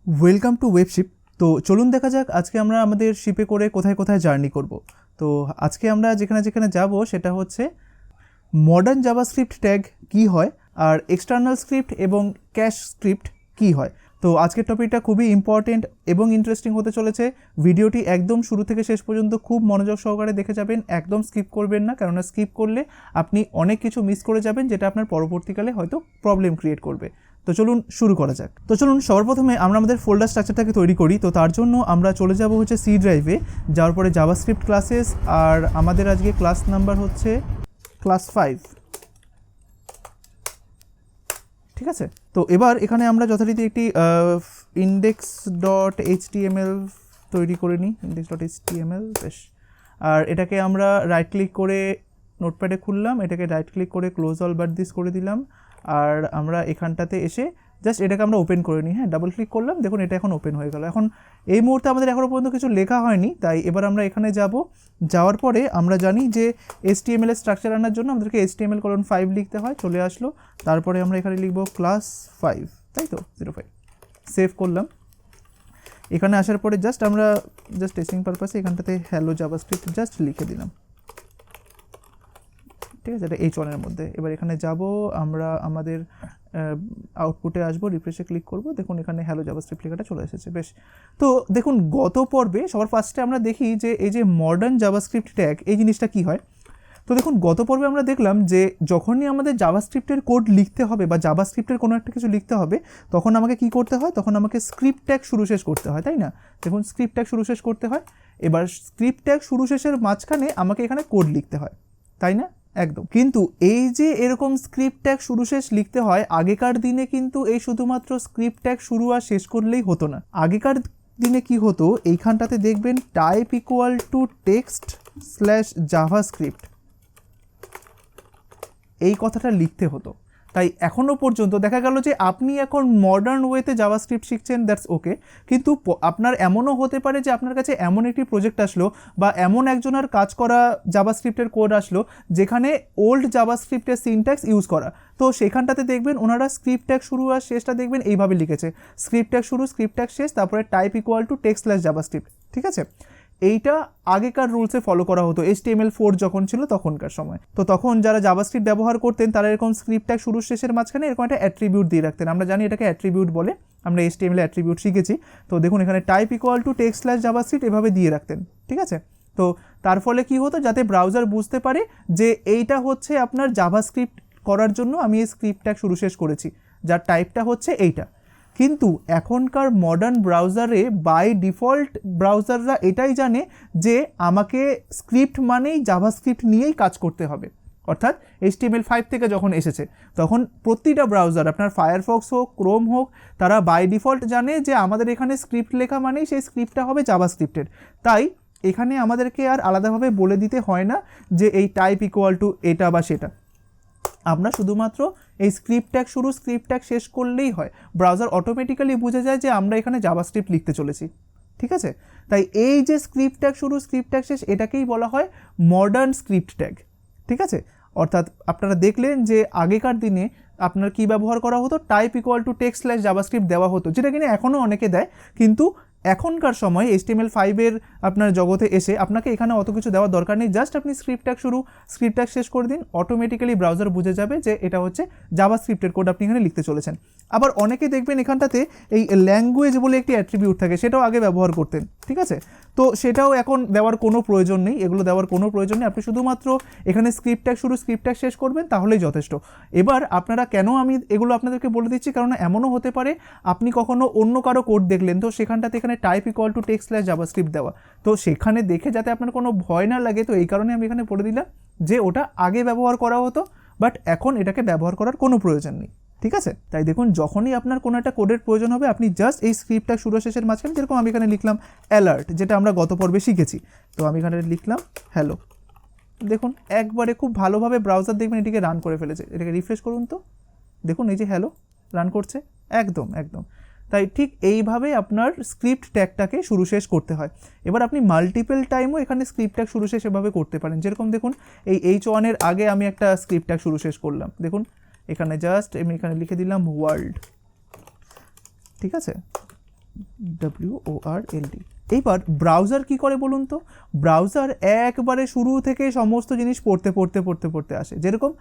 Welcome to ওয়েবশিপ। তো চলুন দেখা যাক আজকে আমরা আমাদের শিপে করে কোথায় কোথায় জার্নি করব। তো আজকে আমরা যেখানে যেখানে যাব সেটা হচ্ছে মডার্ন জাভাস্ক্রিপ্ট ট্যাগ কী হয় আর এক্সটার্নাল স্ক্রিপ্ট এবং ক্যাশ স্ক্রিপ্ট কী হয়। তো আজকের টপিকটা খুবই ইম্পর্টেন্ট এবং ইন্টারেস্টিং হতে চলেছে। ভিডিওটি একদম শুরু থেকে শেষ পর্যন্ত খুব মনোযোগ সহকারে দেখে যাবেন, একদম স্কিপ করবেন না, কেননা স্কিপ করলে আপনি অনেক কিছু মিস করে যাবেন যেটা আপনার পরবর্তীকালে হয়তো প্রবলেম ক্রিয়েট করবে। তো চলুন শুরু করা যাক। তো চলুন সবার প্রথমে আমরা আমাদের ফোল্ডার স্ট্রাকচারটাকে তৈরি করি। তো তার জন্য আমরা চলে যাব হচ্ছে সি ড্রাইভে, যাওয়ার পরে জাভাস্ক্রিপ্ট ক্লাসেস, আর আমাদের আজকে ক্লাস নাম্বার হচ্ছে ক্লাস 5। ঠিক আছে, তো এবার এখানে আমরা যথারীতি একটি index.html তৈরি করে নিই। index.html বেশ। আর এটাকে আমরা রাইট ক্লিক করে নোটপ্যাডে খুললাম, এটাকে রাইট ক্লিক করে ক্লোজ অল বাট দিস করে দিলাম। আর আমরা এখানটাতে এসে জাস্ট এটাকে আমরা ওপেন করে নিই। হ্যাঁ, ডাবল ক্লিক করলাম, দেখুন এটা এখন ওপেন হয়ে গেল। এখন এই মুহূর্তে আমাদের এখনও পর্যন্ত কিছু লেখা হয়নি, তাই এবার আমরা এখানে যাব। যাওয়ার পরে আমরা জানি যে HTML এর স্ট্রাকচার আনার জন্য আমাদেরকে HTML:5 লিখতে হয়। চলে আসলো, তারপরে আমরা এখানে লিখব ক্লাস 5, তাই তো 05। সেভ করলাম। এখানে আসার পরে জাস্ট আমরা টেস্টিং পারপাসে এখানটাতে হ্যালো জাভাস্ক্রিপ্ট জাস্ট লিখে দিলাম। ঠিক আছে, এটা H1 এর মধ্যে। এবার এখানে যাব, আমরা আমাদের আউটপুটে আসবো, রিফ্রেশে ক্লিক করব, দেখুন এখানে হ্যালো জাভাস্ক্রিপ্ট লেখাটা চলে এসেছে। বেশ। তো দেখুন গত পর্বে সবার ফার্স্টে আমরা দেখি যে এই যে মডার্ন জাভাস্ক্রিপ্ট ট্যাগ এই জিনিসটা কী হয়। তো দেখুন গত পর্বে আমরা দেখলাম যে যখনই আমাদের জাভাস্ক্রিপ্টের কোড লিখতে হবে বা জাভাস্ক্রিপ্টের কোনো একটা কিছু লিখতে হবে, তখন আমাকে কি করতে হয়, তখন আমাকে স্ক্রিপ্ট ট্যাগ শুরু শেষ করতে হয়, তাই না? দেখুন স্ক্রিপ্ট ট্যাগ শুরু শেষ করতে হয়। এবার স্ক্রিপ্ট ট্যাগ শুরু শেষের মাঝখানে আমাকে এখানে কোড লিখতে হয়, তাই না? একদম। কিন্তু এই যে এরকম স্ক্রিপ্ট ট্যাগ শুরু শেষ লিখতে হয়, আগেকার দিনে কিন্তু এই শুধুমাত্র স্ক্রিপ্ট ট্যাগ শুরু আর শেষ করলেই হতো না। আগেকার দিনে কি হতো, এইখানটাতে দেখবেন type equal to text slash JavaScript এই কথাটা লিখতে হতো। তাই এখনও পর্যন্ত দেখা গেল যে আপনি এখন মডার্ন ওয়েতে জাভাস্ক্রিপ্ট শিখছেন, দ্যাটস ওকে। কিন্তু আপনার এমনও হতে পারে যে আপনার কাছে এমন একটি প্রজেক্ট আসলো বা এমন একজনের কাজ করা জাভাস্ক্রিপ্টের কোড আসলো যেখানে ওল্ড জাভাস্ক্রিপ্টের সিনট্যাক্স ইউজ করা। তো সেখানটাতে দেখবেন ওনারা স্ক্রিপ্ট ট্যাগ শুরু আর শেষটা দেখবেন এইভাবে লিখেছে, স্ক্রিপ্ট ট্যাগ শুরু স্ক্রিপ্ট ট্যাগ শেষ, তারপরে type equal to text slash JavaScript. ঠিক আছে, এইটা আগেকার রুলসে ফলো করা হতো HTML4 যখন ছিল তখনকার সময়। তো তখন যারা জাভাস্ক্রিপ্ট ব্যবহার করতেন তারা এরকম স্ক্রিপ্ট ট্যাগ শুরু শেষের মাঝখানে এরকম একটা অ্যাট্রিবিউট দিয়ে রাখতেন। আমরা জানি এটাকে অ্যাট্রিবিউট বলে, আমরা HTML অ্যাট্রিবিউট শিখেছি। তো দেখুন এখানে type equal to text slash JavaScript এভাবে দিয়ে রাখতেন। ঠিক আছে, তো তার ফলে কি হতো, যাতে ব্রাউজার বুঝতে পারে যে এইটা হচ্ছে আপনার জাভাস্ক্রিপ্ট করার জন্য আমি এই স্ক্রিপ্ট ট্যাগ শুরু শেষ করেছি, যার টাইপটা হচ্ছে এইটা। কিন্তু এখনকার মডার্ন ব্রাউজারে বাই ডিফল্ট ব্রাউজাররা এটাই জানে যে আমাকে স্ক্রিপ্ট মানেই জাভাস্ক্রিপ্ট নিয়েই কাজ করতে হবে। অর্থাৎ HTML5 থেকে যখন এসেছে তখন প্রতিটা ব্রাউজার, আপনার ফায়ারফক্স হোক, ক্রোম হোক, তারা বাই ডিফল্ট জানে যে আমাদের এখানে স্ক্রিপ্ট লেখা মানেই সেই স্ক্রিপ্টটা হবে জাভাস্ক্রিপ্টের। তাই এখানে আমাদেরকে আর আলাদাভাবে বলে দিতে হয় না যে এই টাইপ ইকুয়াল টু এটা বা সেটা। আমরা শুধুমাত্র এই স্ক্রিপ্ট ট্যাগ শুরু স্ক্রিপ্ট ট্যাগ শেষ করলেই হয়, ব্রাউজার অটোমেটিক্যালি বুঝে যায় যে আমরা এখানে জাভাস্ক্রিপ্ট লিখতে চলেছি। ঠিক আছে, তাই এই যে স্ক্রিপ্ট ট্যাগ শুরু স্ক্রিপ্ট ট্যাগ শেষ এটাকেই বলা হয় মডার্ন স্ক্রিপ্ট ট্যাগ। ঠিক আছে, অর্থাৎ আপনারা দেখলেন যে আগেকার দিনে আপনার কি ব্যবহার করা হতো, type equal to text slash JavaScript দেওয়া হতো, যেটা কিনা এখনও অনেকে দেয়। কিন্তু এখনকার সময় HTML5 আপনার জগতে এসে আপনাকে এখানে অত কিছু দেওয়ার দরকার নেই, জাস্ট আপনি স্ক্রিপ্ট ট্যাগ শুরু স্ক্রিপ্ট ট্যাগ শেষ করে দিন, অটোমেটিক্যালি ব্রাউজার বুঝে যাবে যে এটা হচ্ছে জাভাস্ক্রিপ্টের কোড আপনি এখানে লিখতে চলেছেন। আবার অনেকে দেখবেন এখানটাতে এই ল্যাঙ্গুয়েজ বলে একটি অ্যাট্রিবিউট থাকে, সেটাও আগে ব্যবহার করতেন। ঠিক আছে, তো সেটাও এখন দেওয়ার কোনো প্রয়োজন নেই, এগুলো দেওয়ার কোনো প্রয়োজন নেই। আপনি শুধুমাত্র এখানে স্ক্রিপ্ট ট্যাগ শুরু স্ক্রিপ্ট ট্যাগ শেষ করবেন, তাহলেই যথেষ্ট। এবার আপনারা কেন আমি এগুলো আপনাদেরকে বলে দিচ্ছি, কারণ এমনও হতে পারে আপনি কখনো অন্য কারো কোড দেখলেন, তো সেখানটাতে এখানে type equal to text slash JavaScript দেওয়া, তো সেখানে দেখে যাতে আপনার কোনো ভয় না লাগে, তো এই কারণে আমি এখানে বলে দিলাম যে ওটা আগে ব্যবহার করা হতো, বাট এখন এটাকে ব্যবহার করার কোনো প্রয়োজন নেই। ঠিক আছে, তাই দেখুন যখনই আপনার কোনো একটা কোডের প্রয়োজন হবে আপনি জাস্ট এই স্ক্রিপ্টটা শুরু শেষের মাঝখানে, যেরকম আমি এখানে লিখলাম অ্যালার্ট, যেটা আমরা গত পর্বে শিখেছি, তো আমি এখানে লিখলাম হ্যালো। দেখুন একবারে খুব ভালোভাবে ব্রাউজার দেখবেন এটিকে রান করে ফেলেছে। এটাকে রিফ্রেশ করুন, তো দেখুন এই যে হ্যালো রান করছে, একদম একদম। তাই ঠিক এইভাবে আপনার স্ক্রিপ্ট ট্যাগটাকে শুরু শেষ করতে হয়। এবার আপনি মাল্টিপল টাইমও এখানে স্ক্রিপ্ট ট্যাগ শুরু শেষ এভাবে করতে পারেন, যেরকম দেখুন এই H1 এর আগে আমি একটা স্ক্রিপ্ট ট্যাগ শুরু শেষ করলাম, দেখুন এখানে জাস্ট আমি এখানে লিখে দিলাম ওয়ার্ল্ড। ঠিক আছে, WORLD। এইবার ব্রাউজার কি করে বলুন তো? ব্রাউজার একবারে শুরু থেকে সমস্ত জিনিস পড়তে আসে। যেরকম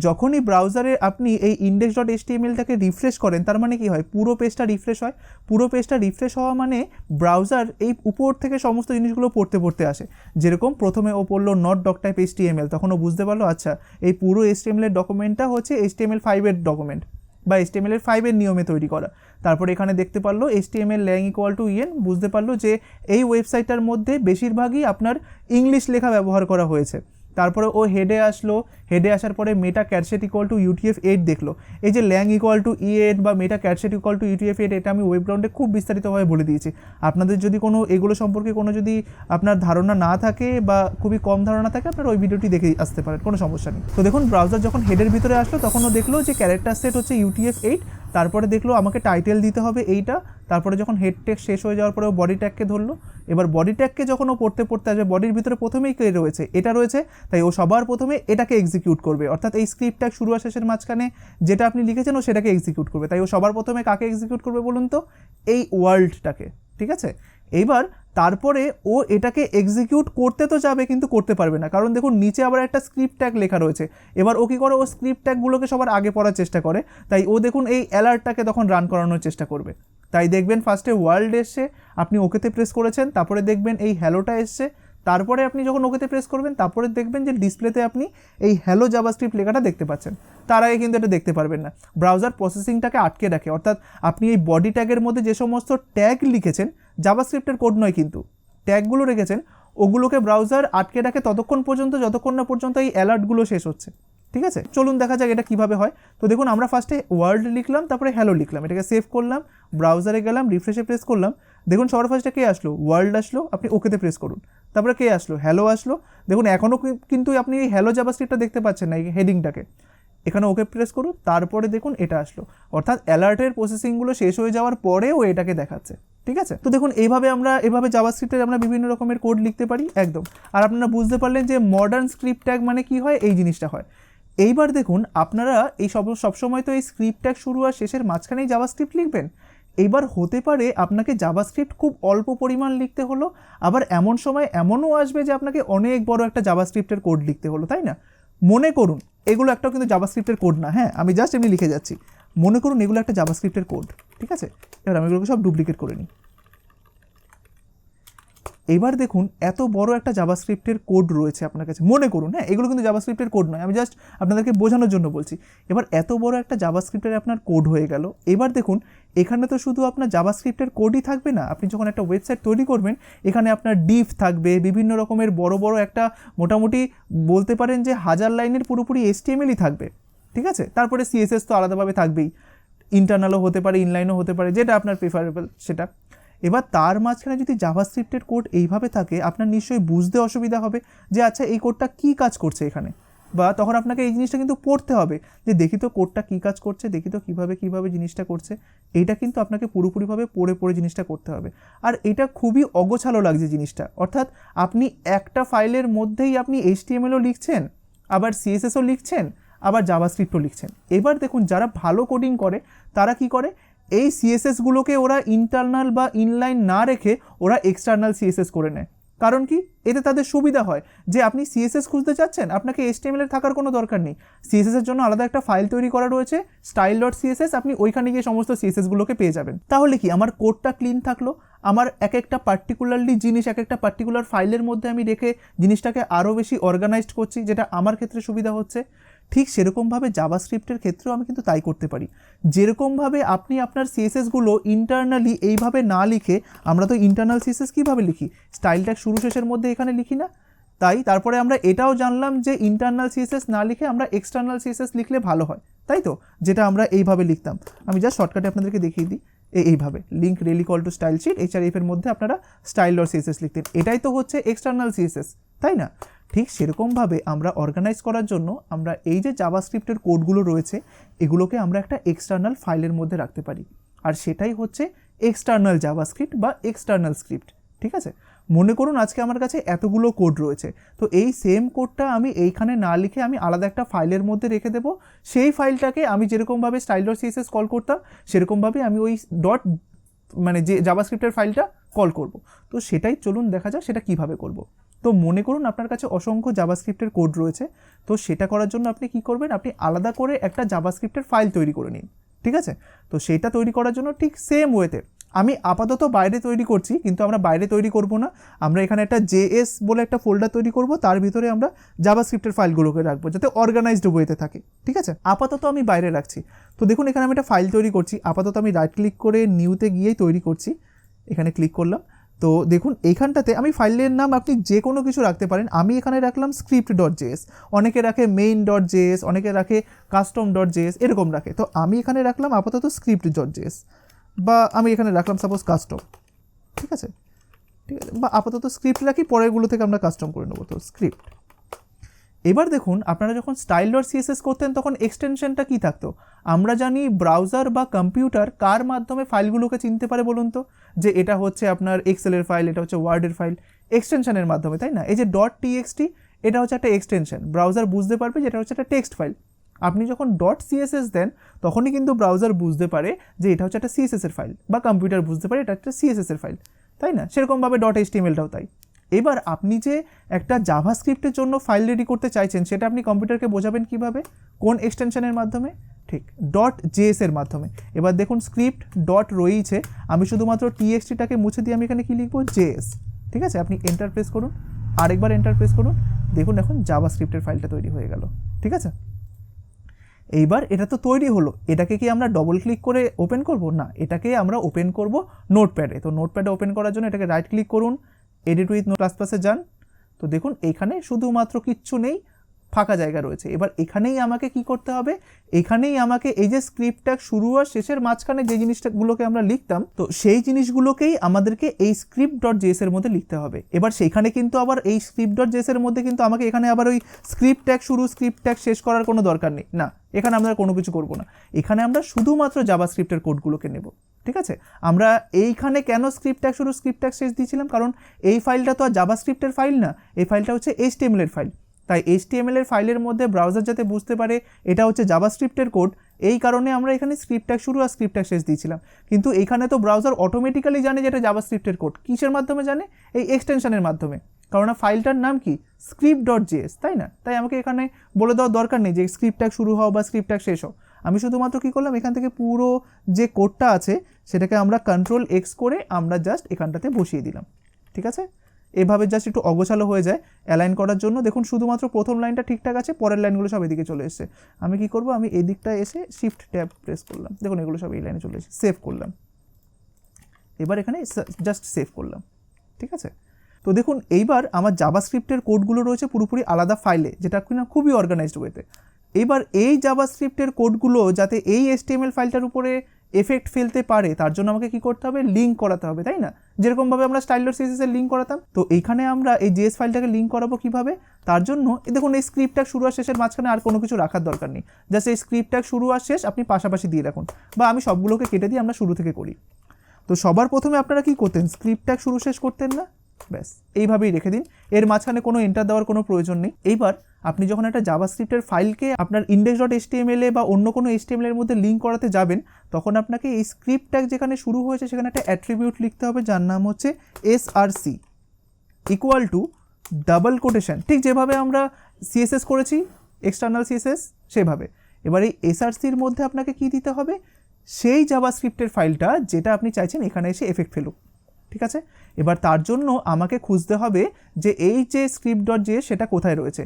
যখনই ব্রাউজারে আপনি এই index.htmlটাকে রিফ্রেশ করেন, তার মানে কি হয়, পুরো পেজটা রিফ্রেশ হয়। পুরো পেজটা রিফ্রেশ হওয়া মানে ব্রাউজার এই উপর থেকে সমস্ত জিনিসগুলো পড়তে আসে। যেরকম প্রথমে ও পড়লো not.type.html, তখন ও বুঝতে পারলো আচ্ছা এই পুরো HTML এর ডকুমেন্টটা হচ্ছে HTML5 এর ডকুমেন্ট বা HTML5 এর নিয়মে তৈরি করা। তারপরে এখানে দেখতে পারলো HTML lang = en, বুঝতে পারলো যে এই ওয়েবসাইটটার মধ্যে বেশিরভাগই আপনার ইংলিশ লেখা ব্যবহার করা হয়েছে। তারপরে ও হেডে আসলো, হেডে আসার পরে মেটা ক্যাটশেট = UTF-8 দেখলো। এই যে lang = en বা মেটা ক্যাটশেট = UTF-8, এটা আমি ওয়েবগ্রাউন্ডে খুব বিস্তারিতভাবে বলে দিয়েছি। আপনাদের যদি কোনো এগুলো সম্পর্কে কোনো যদি আপনার ধারণা না থাকে বা খুবই কম ধারণা থাকে, আপনারা ওই ভিডিওটি দেখে আসতে পারেন, কোনো সমস্যা নেই। তো দেখুন ব্রাউজার যখন হেডের ভিতরে আসলো তখন ও দেখলো যে ক্যারেক্টার সেট হচ্ছে UTF-8, তারপরে দেখলো আমাকে টাইটেল দিতে হবে এইটা। তারপরে যখন হেড ট্যাগ শেষ হয়ে যাওয়ার পরে ও বডি ট্যাগকে ধরলো। এবার বডি ট্যাগকে যখন ও পড়তে আসবে, বডির ভিতরে প্রথমেই কে রয়েছে, এটা রয়েছে, তাই ও সবার প্রথমে এটাকে এক্সিকিউট করবে। অর্থাৎ এই স্ক্রিপ্ট ট্যাগ শুরু আর শেষের মাঝখানে যেটা আপনি লিখেছেন ও সেটাকে এক্সিকিউট করবে। তাই ও সবার প্রথমে কাকে এক্সিকিউট করবে বলুন তো? এই ওয়ার্ল্ডটাকে, ঠিক আছে? এইবার তারপরে ও এটাকে এক্সিকিউট করতে তো যাবে কিন্তু করতে পারবে না, কারণ দেখুন নিচে আবার একটা স্ক্রিপ্ট ট্যাগ লেখা রয়েছে। এবার ও কী করে, ও স্ক্রিপ্ট ট্যাগগুলোকে সবার আগে পড়ার চেষ্টা করে। তাই ও দেখুন এই অ্যালার্টটাকে তখন রান করানোর চেষ্টা করবে। তাই দেখবেন ফার্স্টে ওয়ার্ল্ড এসছে, আপনি ওকেতে প্রেস করেছেন, তারপরে দেখবেন এই হ্যালোটা এসছে, তারপরে আপনি যখন ওকেতে প্রেস করবেন তারপরে দেখবেন যে ডিসপ্লেতে আপনি এই হ্যালো জাভাস্ক্রিপ্ট লেখাটা দেখতে পাচ্ছেন। তার আগে কিন্তু এটা দেখতে পারবেন না, ব্রাউজার প্রসেসিংটাকে আটকে রাখে। অর্থাৎ আপনি এই বডি ট্যাগের মধ্যে যে সমস্ত ট্যাগ লিখেছেন, জাভাস্ক্রিপ্টের কোড নয় কিন্তু, ট্যাগগুলো রেখেছেন, ওগুলোকে ব্রাউজার আটকে রাখে ততক্ষণ পর্যন্ত যতক্ষণ না পর্যন্ত এই অ্যালার্টগুলো শেষ হচ্ছে। ঠিক আছে, চলুন দেখা যাক এটা কীভাবে হয়। তো দেখুন আমরা ফার্স্টে ওয়ার্ল্ড লিখলাম, তারপরে হ্যালো লিখলাম, এটাকে সেভ করলাম, ব্রাউজারে গেলাম, রিফ্রেশে প্রেস করলাম। দেখুন সবার ফার্স্টে কে আসলো? ওয়ার্ল্ড আসলো। আপনি ওকেতে প্রেস করুন, তারপরে কে আসলো? হ্যালো আসলো। দেখুন এখনও কিন্তু আপনি এই হ্যালো জাভাস্ক্রিপ্টটা দেখতে পাচ্ছেন না, এই হেডিংটাকে। এখানে ওকে প্রেস করুন, তারপরে দেখুন এটা আসলো। অর্থাৎ অ্যালার্টের প্রসেসিংগুলো শেষ হয়ে যাওয়ার পরেও এটাকে দেখাচ্ছে। ঠিক আছে, তো দেখুন এইভাবে এভাবে জাভাস্ক্রিপ্টের আমরা বিভিন্ন রকমের কোড লিখতে পারি একদম। আর আপনারা বুঝতে পারলেন যে মডার্ন স্ক্রিপ্ট ট্যাগ মানে কি হয়, এই জিনিসটা হয়। এইবার দেখুন আপনারা এই সবসময় তো এই স্ক্রিপ্ট ট্যাগ শুরু আর শেষের মাঝখানেই জাভাস্ক্রিপ্ট লিখবেন। এইবার হতে পারে আপনাকে জাভাস্ক্রিপ্ট খুব অল্প পরিমাণ লিখতে হলো, আবার এমন সময় এমনও আসবে যে আপনাকে অনেক বড় একটা জাভাস্ক্রিপ্টের কোড লিখতে হলো, তাই না? মনে করুন এগুলো একটাও কিন্তু জাভাস্ক্রিপ্টের কোড না, হ্যাঁ আমি জাস্ট এমনি লিখে যাচ্ছি। মনে করুন এগুলো একটা জাভাস্ক্রিপ্টের কোড, ঠিক আছে? এবার আমি এগুলোকে সব ডুপ্লিকেট করে নিই। এবার দেখুন এত বড় একটা জাভাস্ক্রিপ্টের কোড রয়েছে আপনার কাছে, মনে করুন, হ্যাঁ এগুলো কিন্তু জাভাস্ক্রিপ্টের কোড নয়, আমি জাস্ট আপনাদেরকে বোঝানোর জন্য বলছি। এবার এত বড় একটা জাভাস্ক্রিপ্টের আপনার কোড হয়ে গেল। এবার দেখুন এখানে তো শুধু আপনার জাভাস্ক্রিপ্টের কোডই থাকবে না, আপনি যখন একটা ওয়েবসাইট তৈরি করবেন এখানে আপনার ডিভ থাকবে, বিভিন্ন রকমের বড় বড় একটা মোটামুটি বলতে পারেন যে 1000 লাইনের পুরোপুরি HTML-ই থাকবে, ঠিক আছে? তারপরে CSS তো আলাদাভাবে থাকবেই, ইন্টারনালও হতে পারে, ইনলাইনও হতে পারে, যেটা আপনার প্রেফারেবল সেটা। এবার তার মাঝখানে যদি জাভাস্ক্রিপ্টের কোড এইভাবে থাকে, আপনার নিশ্চয়ই বুঝতে অসুবিধা হবে যে আচ্ছা এই কোডটা কী কাজ করছে এখানে, বা তখন আপনাকে এই জিনিসটা কিন্তু পড়তে হবে যে দেখি তো কোডটা কী কাজ করছে, দেখি তো কীভাবে জিনিসটা করছে। এইটা কিন্তু আপনাকে পুরোপুরিভাবে পড়ে জিনিসটা করতে হবে। আর এটা খুবই অগোছালো লাগছে জিনিসটা, অর্থাৎ আপনি একটা ফাইলের মধ্যেই আপনি HTML-ও লিখছেন, আবার CSS-ও লিখছেন, আবার জাভাস্ক্রিপ্টও লিখছেন। এবার দেখুন যারা ভালো কোডিং করে তারা কি করে, এই CSS-গুলোকে ওরা ইন্টারনাল বা ইনলাইন না রেখে ওরা এক্সটার্নাল CSS করে নেয়। কারণ কি, এতে তাদের সুবিধা হয় যে আপনি CSS খুঁজতে চাচ্ছেন, আপনাকে HTML-এর থাকার কোনো দরকার নেই। CSS-এর জন্য আলাদা একটা ফাইল তৈরি করা রয়েছে style.css, আপনি ওইখানে গিয়ে সমস্ত CSS-গুলোকে পেয়ে যাবেন। তাহলে কি আমার কোডটা ক্লিন থাকলো, আমার এক একটা পার্টিকুলারলি জিনিস এক একটা পার্টিকুলার ফাইলের মধ্যে আমি রেখে জিনিসটাকে আরও বেশি অর্গানাইজড করছি, যেটা আমার ক্ষেত্রে সুবিধা হচ্ছে। ঠিক সেরকমভাবে জাভাস্ক্রিপ্টের ক্ষেত্রেও আমি কিন্তু তাই করতে পারি। যেরকমভাবে আপনি আপনার CSS-গুলো ইন্টারনালি এইভাবে না লিখে, আমরা তো ইন্টারনাল CSS কীভাবে লিখি, স্টাইল ট্যাগ শুরু শেষের মধ্যে এখানে লিখি না, তাই তারপরে আমরা এটাও জানলাম যে ইন্টারনাল CSS না লিখে আমরা এক্সটার্নাল CSS লিখলে ভালো হয়, তাই তো, যেটা আমরা এইভাবে লিখতাম। আমি জাস্ট শর্টকাটে আপনাদেরকে দেখিয়ে দিই, এইভাবে link rel equal to style sheet href-এর মধ্যে আপনারা style.css লিখতেন, এটাই তো হচ্ছে এক্সটার্নাল CSS, তাই না? ঠিক সেরকমভাবে আমরা অর্গানাইজ করার জন্য আমরা এই যে জাভাস্ক্রিপ্টের কোডগুলো রয়েছে এগুলোকে আমরা একটা এক্সটার্নাল ফাইলের মধ্যে রাখতে পারি, আর সেটাই হচ্ছে এক্সটার্নাল জাভাস্ক্রিপ্ট বা এক্সটার্নাল স্ক্রিপ্ট। ঠিক আছে, মনে করুন আজকে আমার কাছে এতগুলো কোড রয়েছে, তো এই সেম কোডটা আমি এইখানে না লিখে আমি আলাদা একটা ফাইলের মধ্যে রেখে দেবো। সেই ফাইলটাকে আমি যেরকমভাবে style.css কল করতাম সেরকমভাবে আমি ওই মানে যে জাভাস্ক্রিপ্টের ফাইলটা কল করব। তো সেটাই চলুন দেখা যাক সেটা কিভাবে করব। তো মনে করুন আপনার কাছে অসংখ্য জাভাস্ক্রিপ্টের কোড রয়েছে, তো সেটা করার জন্য আপনি কি করবেন, আপনি আলাদা করে একটা জাভাস্ক্রিপ্টের ফাইল তৈরি করে নিন, ঠিক আছে। তো সেটা তৈরি করার জন্য ঠিক সেম ওয়েতে আমি আপাতত বাইরে তৈরি করছি, কিন্তু আমরা বাইরে তৈরি করব না, আমরা এখানে একটা জেএস বলে একটা ফোল্ডার তৈরি করব, তার ভিতরে আমরা জাভাস্ক্রিপ্টের ফাইলগুলোকে রাখবো যাতে অর্গানাইজড ওয়েতে থাকে, ঠিক আছে। আপাতত আমি বাইরে রাখছি। তো দেখুন এখানে আমি একটা ফাইল তৈরি করছি, আপাতত আমি রাইট ক্লিক করে নিউতে গিয়েই তৈরি করছি, এখানে ক্লিক করলাম। তো দেখুন এইখানটাতে আমি ফাইলের নাম আপনি যে কোনো কিছু রাখতে পারেন, আমি এখানে রাখলাম script.js, অনেকে রাখে main.js, অনেকে রাখে custom.js, এরকম রাখে। তো আমি এখানে রাখলাম আপাতত script.js, বা আমি এখানে রাখলাম সাপোজ কাস্টম, ঠিক আছে, ঠিক আছে, বা আপাতত স্ক্রিপ্ট রাখি, পরেরগুলো থেকে আমরা কাস্টম করে নেবো। তো স্ক্রিপ্ট। এবার দেখুন আপনারা যখন style.css করতেন তখন এক্সটেনশনটা কি থাকতো, আমরা জানি ব্রাউজার বা কম্পিউটার কার মাধ্যমে ফাইলগুলোকে চিনতে পারে বলুন তো, যে এটা হচ্ছে আপনার এক্সেলের ফাইল, এটা হচ্ছে ওয়ার্ডের ফাইল, এক্সটেনশনের মাধ্যমে, তাই না। এই যে .txt এটা হচ্ছে একটা এক্সটেনশন, ব্রাউজার বুঝতে পারবে যে এটা হচ্ছে একটা টেক্সট ফাইল। আপনি যখন .css দেন তখনই কিন্তু ব্রাউজার বুঝতে পারে যে এটা হচ্ছে একটা CSS এর ফাইল, বা কম্পিউটার বুঝতে পারে এটা একটা CSS এর ফাইল, তাই না। সেরকমভাবে .htmlটাও তাই। এবার আপনি যে একটা জাভাস্ক্রিপ্টের জন্য ফাইল রেডি করতে চাইছেন সেটা আপনি কম্পিউটারকে বোঝাবেন কিভাবে, কোন এক্সটেনশনের মাধ্যমে, ঠিক .js এর মাধ্যমে। এবার দেখুন স্ক্রিপ্ট ডট রয়েছে, আমি শুধুমাত্র txt-টাকে মুছে দিয়ে আমি এখানে কি লিখবো, js, ঠিক আছে। আপনি এন্টার প্রেস করুন, আরেকবার এন্টার প্রেস করুন, দেখুন এখন জাভাস্ক্রিপ্টের ফাইলটা তৈরি হয়ে গেল, ঠিক আছে। এইবার এটা তো তৈরি হলো, এটাকে কি আমরা ডবল ক্লিক করে ওপেন করব না, এটাকে আমরা ওপেন করব নোটপ্যাডে। তো নোটপ্যাডে ওপেন করার জন্য এটাকে রাইট ক্লিক করুন, এডিট উইথ নোটপ্যাডে যান। তো দেখুন এখানে শুধুমাত্র কিচ্ছু নেই, ফাঁকা জায়গা রয়েছে। এবার এখানেই আমাকে কি করতে হবে, এখানেই আমাকে এই যে স্ক্রিপ্টটা শুরু আর শেষের মাঝখানে যে জিনিসগুলোকে আমরা লিখতাম, তো সেই জিনিসগুলোকেই আমাদেরকে এই script.js এর মধ্যে লিখতে হবে। এবার সেখানে কিন্তু আবার এই script.js এর মধ্যে কিন্তু আমাকে এখানে আবার ওই স্ক্রিপ্ট ট্যাগ শুরু স্ক্রিপ্ট ট্যাগ শেষ করার কোনো দরকার নেই, না, এখানে আমরা কোনো কিছু করব না। এখানে আমরা শুধুমাত্র জাভাস্ক্রিপ্টের কোডগুলোকে নেব, ঠিক আছে। আমরা এইখানে কেন স্ক্রিপ্ট ট্যাগ শুরু স্ক্রিপ্ট ট্যাগ শেষ দিয়েছিলাম, কারণ এই ফাইলটা তো আর জাভাস্ক্রিপ্টের ফাইল না, এই ফাইলটা হচ্ছে HTML এর ফাইল। তাই HTML এর ফাইলের মধ্যে ব্রাউজার যাতে বুঝতে পারে এটা হচ্ছে জাভাস্ক্রিপ্টের কোড, এই কারণে আমরা এখানে স্ক্রিপ্ট ট্যাগ শুরু আর স্ক্রিপ্ট ট্যাগ শেষ দিয়েছিলাম। কিন্তু এখানে তো ব্রাউজার অটোমেটিক্যালি জানে যে এটা জাভাস্ক্রিপ্টের কোড, কিসের মাধ্যমে জানে, এই এক্সটেনশনের মাধ্যমে, কারণ ফাইলটার নাম কি script.js, তাই না। তাই আমাকে এখানে বলে দেওয়ার দরকার নেই যে স্ক্রিপ্ট ট্যাগ শুরু হও বা স্ক্রিপ্ট ট্যাগ শেষ হও। আমি শুধুমাত্র কী করলাম, এখান থেকে পুরো যে কোডটা আছে সেটাকে আমরা Ctrl+X করে আমরা জাস্ট এখানটাতে বসিয়ে দিলাম, ঠিক আছে। এভাবে জাস্ট একটু অগোছালো হয়ে যায় অ্যালাইন করার জন্য। দেখুন শুধুমাত্র প্রথম লাইনটা ঠিকঠাক আছে, পরের লাইনগুলো সব এদিকে চলে এসেছে। আমি কি করব, আমি এই দিকটা এসে শিফট ট্যাব প্রেস করলাম, দেখুন এগুলো সব এই লাইনে চলে এসেছে, সেভ করলাম। এবার এখানে জাস্ট সেভ করলাম, ঠিক আছে। তো দেখুন এইবার আমার জাভাস্ক্রিপ্টের কোডগুলো রয়েছে পুরোপুরি আলাদা ফাইলে, যেটা কিনা খুবই অর্গানাইজড ওয়েতে। এবার এই জাভাস্ক্রিপ্টের কোডগুলো যাতে এই HTML ফাইলটার উপরে এফেক্ট ফেলতে পারে তার জন্য আমাকে কি করতে হবে, লিঙ্ক করাতে হবে, তাই না। যেরকমভাবে আমরা style.css এর লিঙ্ক করাতাম, তো এইখানে আমরা এই JS ফাইলটাকে লিঙ্ক করাবো কিভাবে, তার জন্য দেখুন এই স্ক্রিপ্ট ট্যাগ শুরু আর শেষের মাঝখানে আর কোনো কিছু রাখার দরকার নেই, জাস্ট এই স্ক্রিপ্ট ট্যাগ শুরু আর শেষ আপনি পাশাপাশি দিয়ে রাখুন, বা আমি সবগুলোকে কেটে দিয়ে আমরা শুরু থেকে করি। তো সবার প্রথমে আপনারা কি করতেন, স্ক্রিপ্ট ট্যাগ শুরু শেষ করতেন না, ব্যাস এইভাবেই রেখে দিন, এর মাঝখানে কোনো এন্টার দেওয়ার কোনো প্রয়োজন নেই। এইবার আপনি যখন একটা জাভাস্ক্রিপ্টের ফাইলকে আপনার index.html বা অন্য কোনো HTML এর মধ্যে লিঙ্ক করাতে যাবেন, তখন আপনাকে এই স্ক্রিপ্ট ট্যাগ যেখানে শুরু হয়েছে সেখানে একটা অ্যাট্রিবিউট লিখতে হবে যার নাম হচ্ছে src equal to double quotation, ঠিক যেভাবে আমরা CSS করেছি এক্সটার্নাল CSS সেভাবে। এবার এই srcর মধ্যে আপনাকে কি দিতে হবে, সেই জাভাস্ক্রিপ্টের ফাইলটা যেটা আপনি চাইছেন এখানে এসে এফেক্ট ফেলুক, ঠিক আছে। এবার তার জন্য আমাকে খুঁজতে হবে যে এই যে script.js সেটা কোথায় রয়েছে,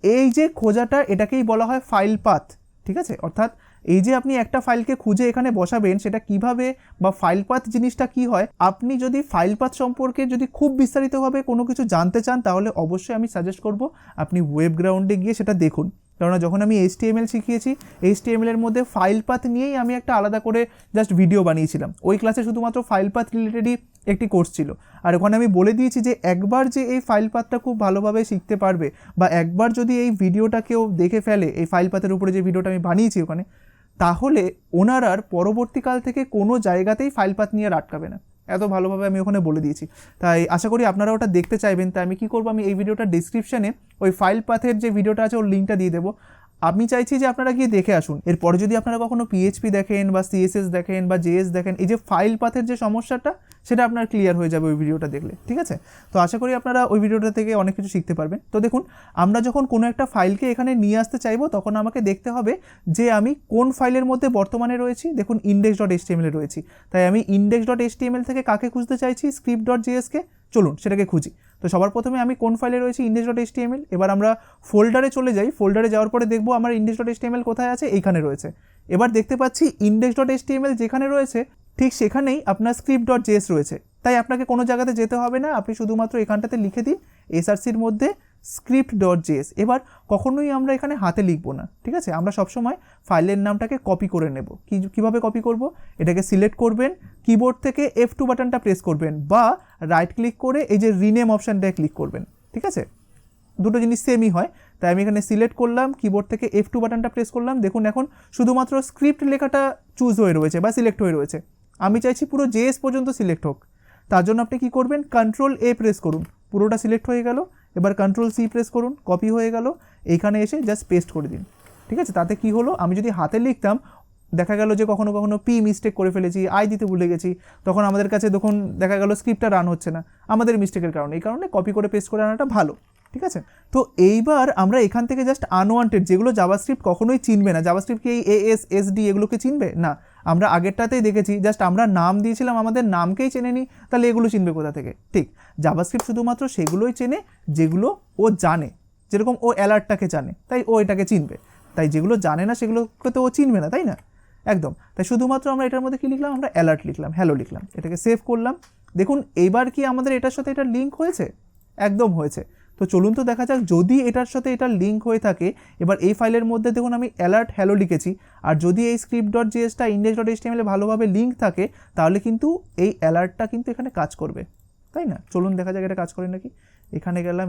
এই যে খোঁজাটা এটাকেই বলা হয় ফাইল পাথ, ঠিক আছে। অর্থাৎ এই যে আপনি একটা ফাইলকে খুঁজে এখানে বসাবেন সেটা কিভাবে, বা ফাইল পাথ জিনিসটা কি হয়, আপনি যদি ফাইল পাথ সম্পর্কে যদি খুব বিস্তারিতভাবে কোনো কিছু জানতে চান তাহলে অবশ্যই আমি সাজেস্ট করব আপনি ওয়েব গ্রাউন্ডে গিয়ে সেটা দেখুন। কেননা যখন আমি HTML শিখিয়েছি, HTML এর মধ্যে ফাইল পাথ নিয়েই আমি একটা আলাদা করে জাস্ট ভিডিও বানিয়েছিলাম, ওই ক্লাসে শুধুমাত্র ফাইল পাথ রিলেটেডই একটি কোর্স ছিল। আর ওখানে আমি বলে দিয়েছি যে একবার যে এই ফাইল পাথটা খুব ভালোভাবে শিখতে পারবে, বা একবার যদি এই ভিডিওটা কেউ দেখে ফেলে এই ফাইল পাথের উপরে যে ভিডিওটা আমি বানিয়েছি ওখানে, তাহলে ওনার আর পরবর্তীকাল থেকে কোনো জায়গাতেই ফাইল পাথ নিয়ে আর আটকাবে না, এত ভালোভাবে আমি ওখানে বলে দিয়েছি। তাই আশা করি আপনারা ওটা দেখতে চাইবেন। তাই আমি কি করব, আমি এই ভিডিওটার ডিসক্রিপশানে ওই ফাইল পাথের যে ভিডিওটা আছে ওর লিঙ্কটা দিয়ে দেবো। আমি চাইছি যে আপনারা গিয়ে দেখে আসুন। এরপরে যদি আপনারা কখনো পিএইচপি দেখেন বা সিএসএস দেখেন বা জেএস দেখেন, এই যে ফাইল পাথের যে সমস্যাটা সেটা আপনার ক্লিয়ার হয়ে যাবে ওই ভিডিওটা দেখলে, ঠিক আছে? তো আশা করি আপনারা ওই ভিডিওটা থেকে অনেক কিছু শিখতে পারবেন। তো দেখুন, আমরা যখন কোনো একটা ফাইলকে এখানে নিয়ে আসতে চাইবো তখন আমাকে দেখতে হবে যে আমি কোন ফাইলের মধ্যে বর্তমানে রয়েছি। দেখুন index.html এ রয়েছি, তাই আমি index.html থেকে কাকে খুঁজতে চাইছি? script.js-কে। চলুন সেটাকে খুঁজি। তো সবার প্রথমে আমি কোন ফাইলে রয়েছি? index.html। এবার আমরা ফোল্ডারে চলে যাই। ফোল্ডারে যাওয়ার পরে দেখবো আমার index.html কোথায় আছে, এইখানে রয়েছে। এবার দেখতে পাচ্ছি index.html যেখানে রয়েছে ঠিক সেখানেই আপনার script.js রয়েছে। তাই আপনাকে কোনো জায়গাতে যেতে হবে না, আপনি শুধুমাত্র এখানটাতে লিখে দিন এসআরসির মধ্যে script.js। এবার কখনোই আমরা এখানে হাতে লিখবো না, ঠিক আছে? আমরা সবসময় ফাইলের নামটাকে কপি করে নেব। কীভাবে কপি করব? এটাকে সিলেক্ট করবেন, কিবোর্ড থেকে F2 বাটনটা প্রেস করবেন বা রাইট ক্লিক করে এই যে রিনেম অপশানটায় ক্লিক করবেন, ঠিক আছে? দুটো জিনিস সেমই হয়। তাই আমি এখানে সিলেক্ট করলাম, কিবোর্ড থেকে F2 বাটনটা প্রেস করলাম। দেখুন এখন শুধুমাত্র স্ক্রিপ্ট লেখাটা চুজ হয়ে রয়েছে বা সিলেক্ট হয়ে রয়েছে। আমি চাইছি পুরো জেএস পর্যন্ত সিলেক্ট হোক। তার জন্য আপনি কি করবেন? Ctrl+A প্রেস করুন, পুরোটা সিলেক্ট হয়ে গেল। এবার Ctrl+C প্রেস করুন, কপি হয়ে গেল। এইখানে এসে জাস্ট পেস্ট করে দিন, ঠিক আছে? তাতে কি হলো, আমি যদি হাতে লিখতাম দেখা গেল যে কখনো কখনো পি মিস্টেক করে ফেলেছি, আই দিতে ভুলে গেছি, তখন আমাদের কাছে তখন দেখা গেল স্ক্রিপ্টটা রান হচ্ছে না আমাদের মিস্টেকের কারণে। এই কারণে কপি করে পেস্ট করে আনাটা ভালো, ঠিক আছে? তো এইবার আমরা এখান থেকে জাস্ট আনওয়ান্টেড যেগুলো জাভাস্ক্রিপ্ট কখনোই চিনবে না, জাভাস্ক্রিপ্ট কি এই এএস এসডি এগুলোকে চিনবে না? আমরা আগেরটাতেই দেখেছি, জাস্ট আমরা নাম দিয়েছিলাম, আমাদের নামকেই চেনে নি, তাহলে এগুলো চিনবে কোথা থেকে? ঠিক, জাভাস্ক্রিপ্ট শুধুমাত্র সেগুলোই চেনে যেগুলো ও জানে। যেরকম ও অ্যালার্টটাকে জানে, তাই ও এটাকে চিনবে। তাই যেগুলো জানে না সেগুলোকে তো ও চিনবে না, তাই না? একদম। তাই শুধুমাত্র আমরা এটার মধ্যে কি লিখলাম? আমরা অ্যালার্ট লিখলাম, হ্যালো লিখলাম, এটাকে সেভ করলাম। দেখুন এইবার কি আমাদের এটার সাথে এটার লিঙ্ক হয়েছে? একদম হয়েছে। তো চলুন তো দেখা যাক, যদি এটার সাথে এটার লিঙ্ক হয়ে থাকে, এবার এই ফাইলের মধ্যে দেখুন আমি অ্যালার্ট হ্যালো লিখেছি, আর যদি এই script.js-টা index.html এ ভালোভাবে লিঙ্ক থাকে তাহলে কিন্তু এই অ্যালার্টটা কিন্তু এখানে কাজ করবে, তাই না? চলুন দেখা যাক এটা কাজ করে নাকি। এখানে গেলাম,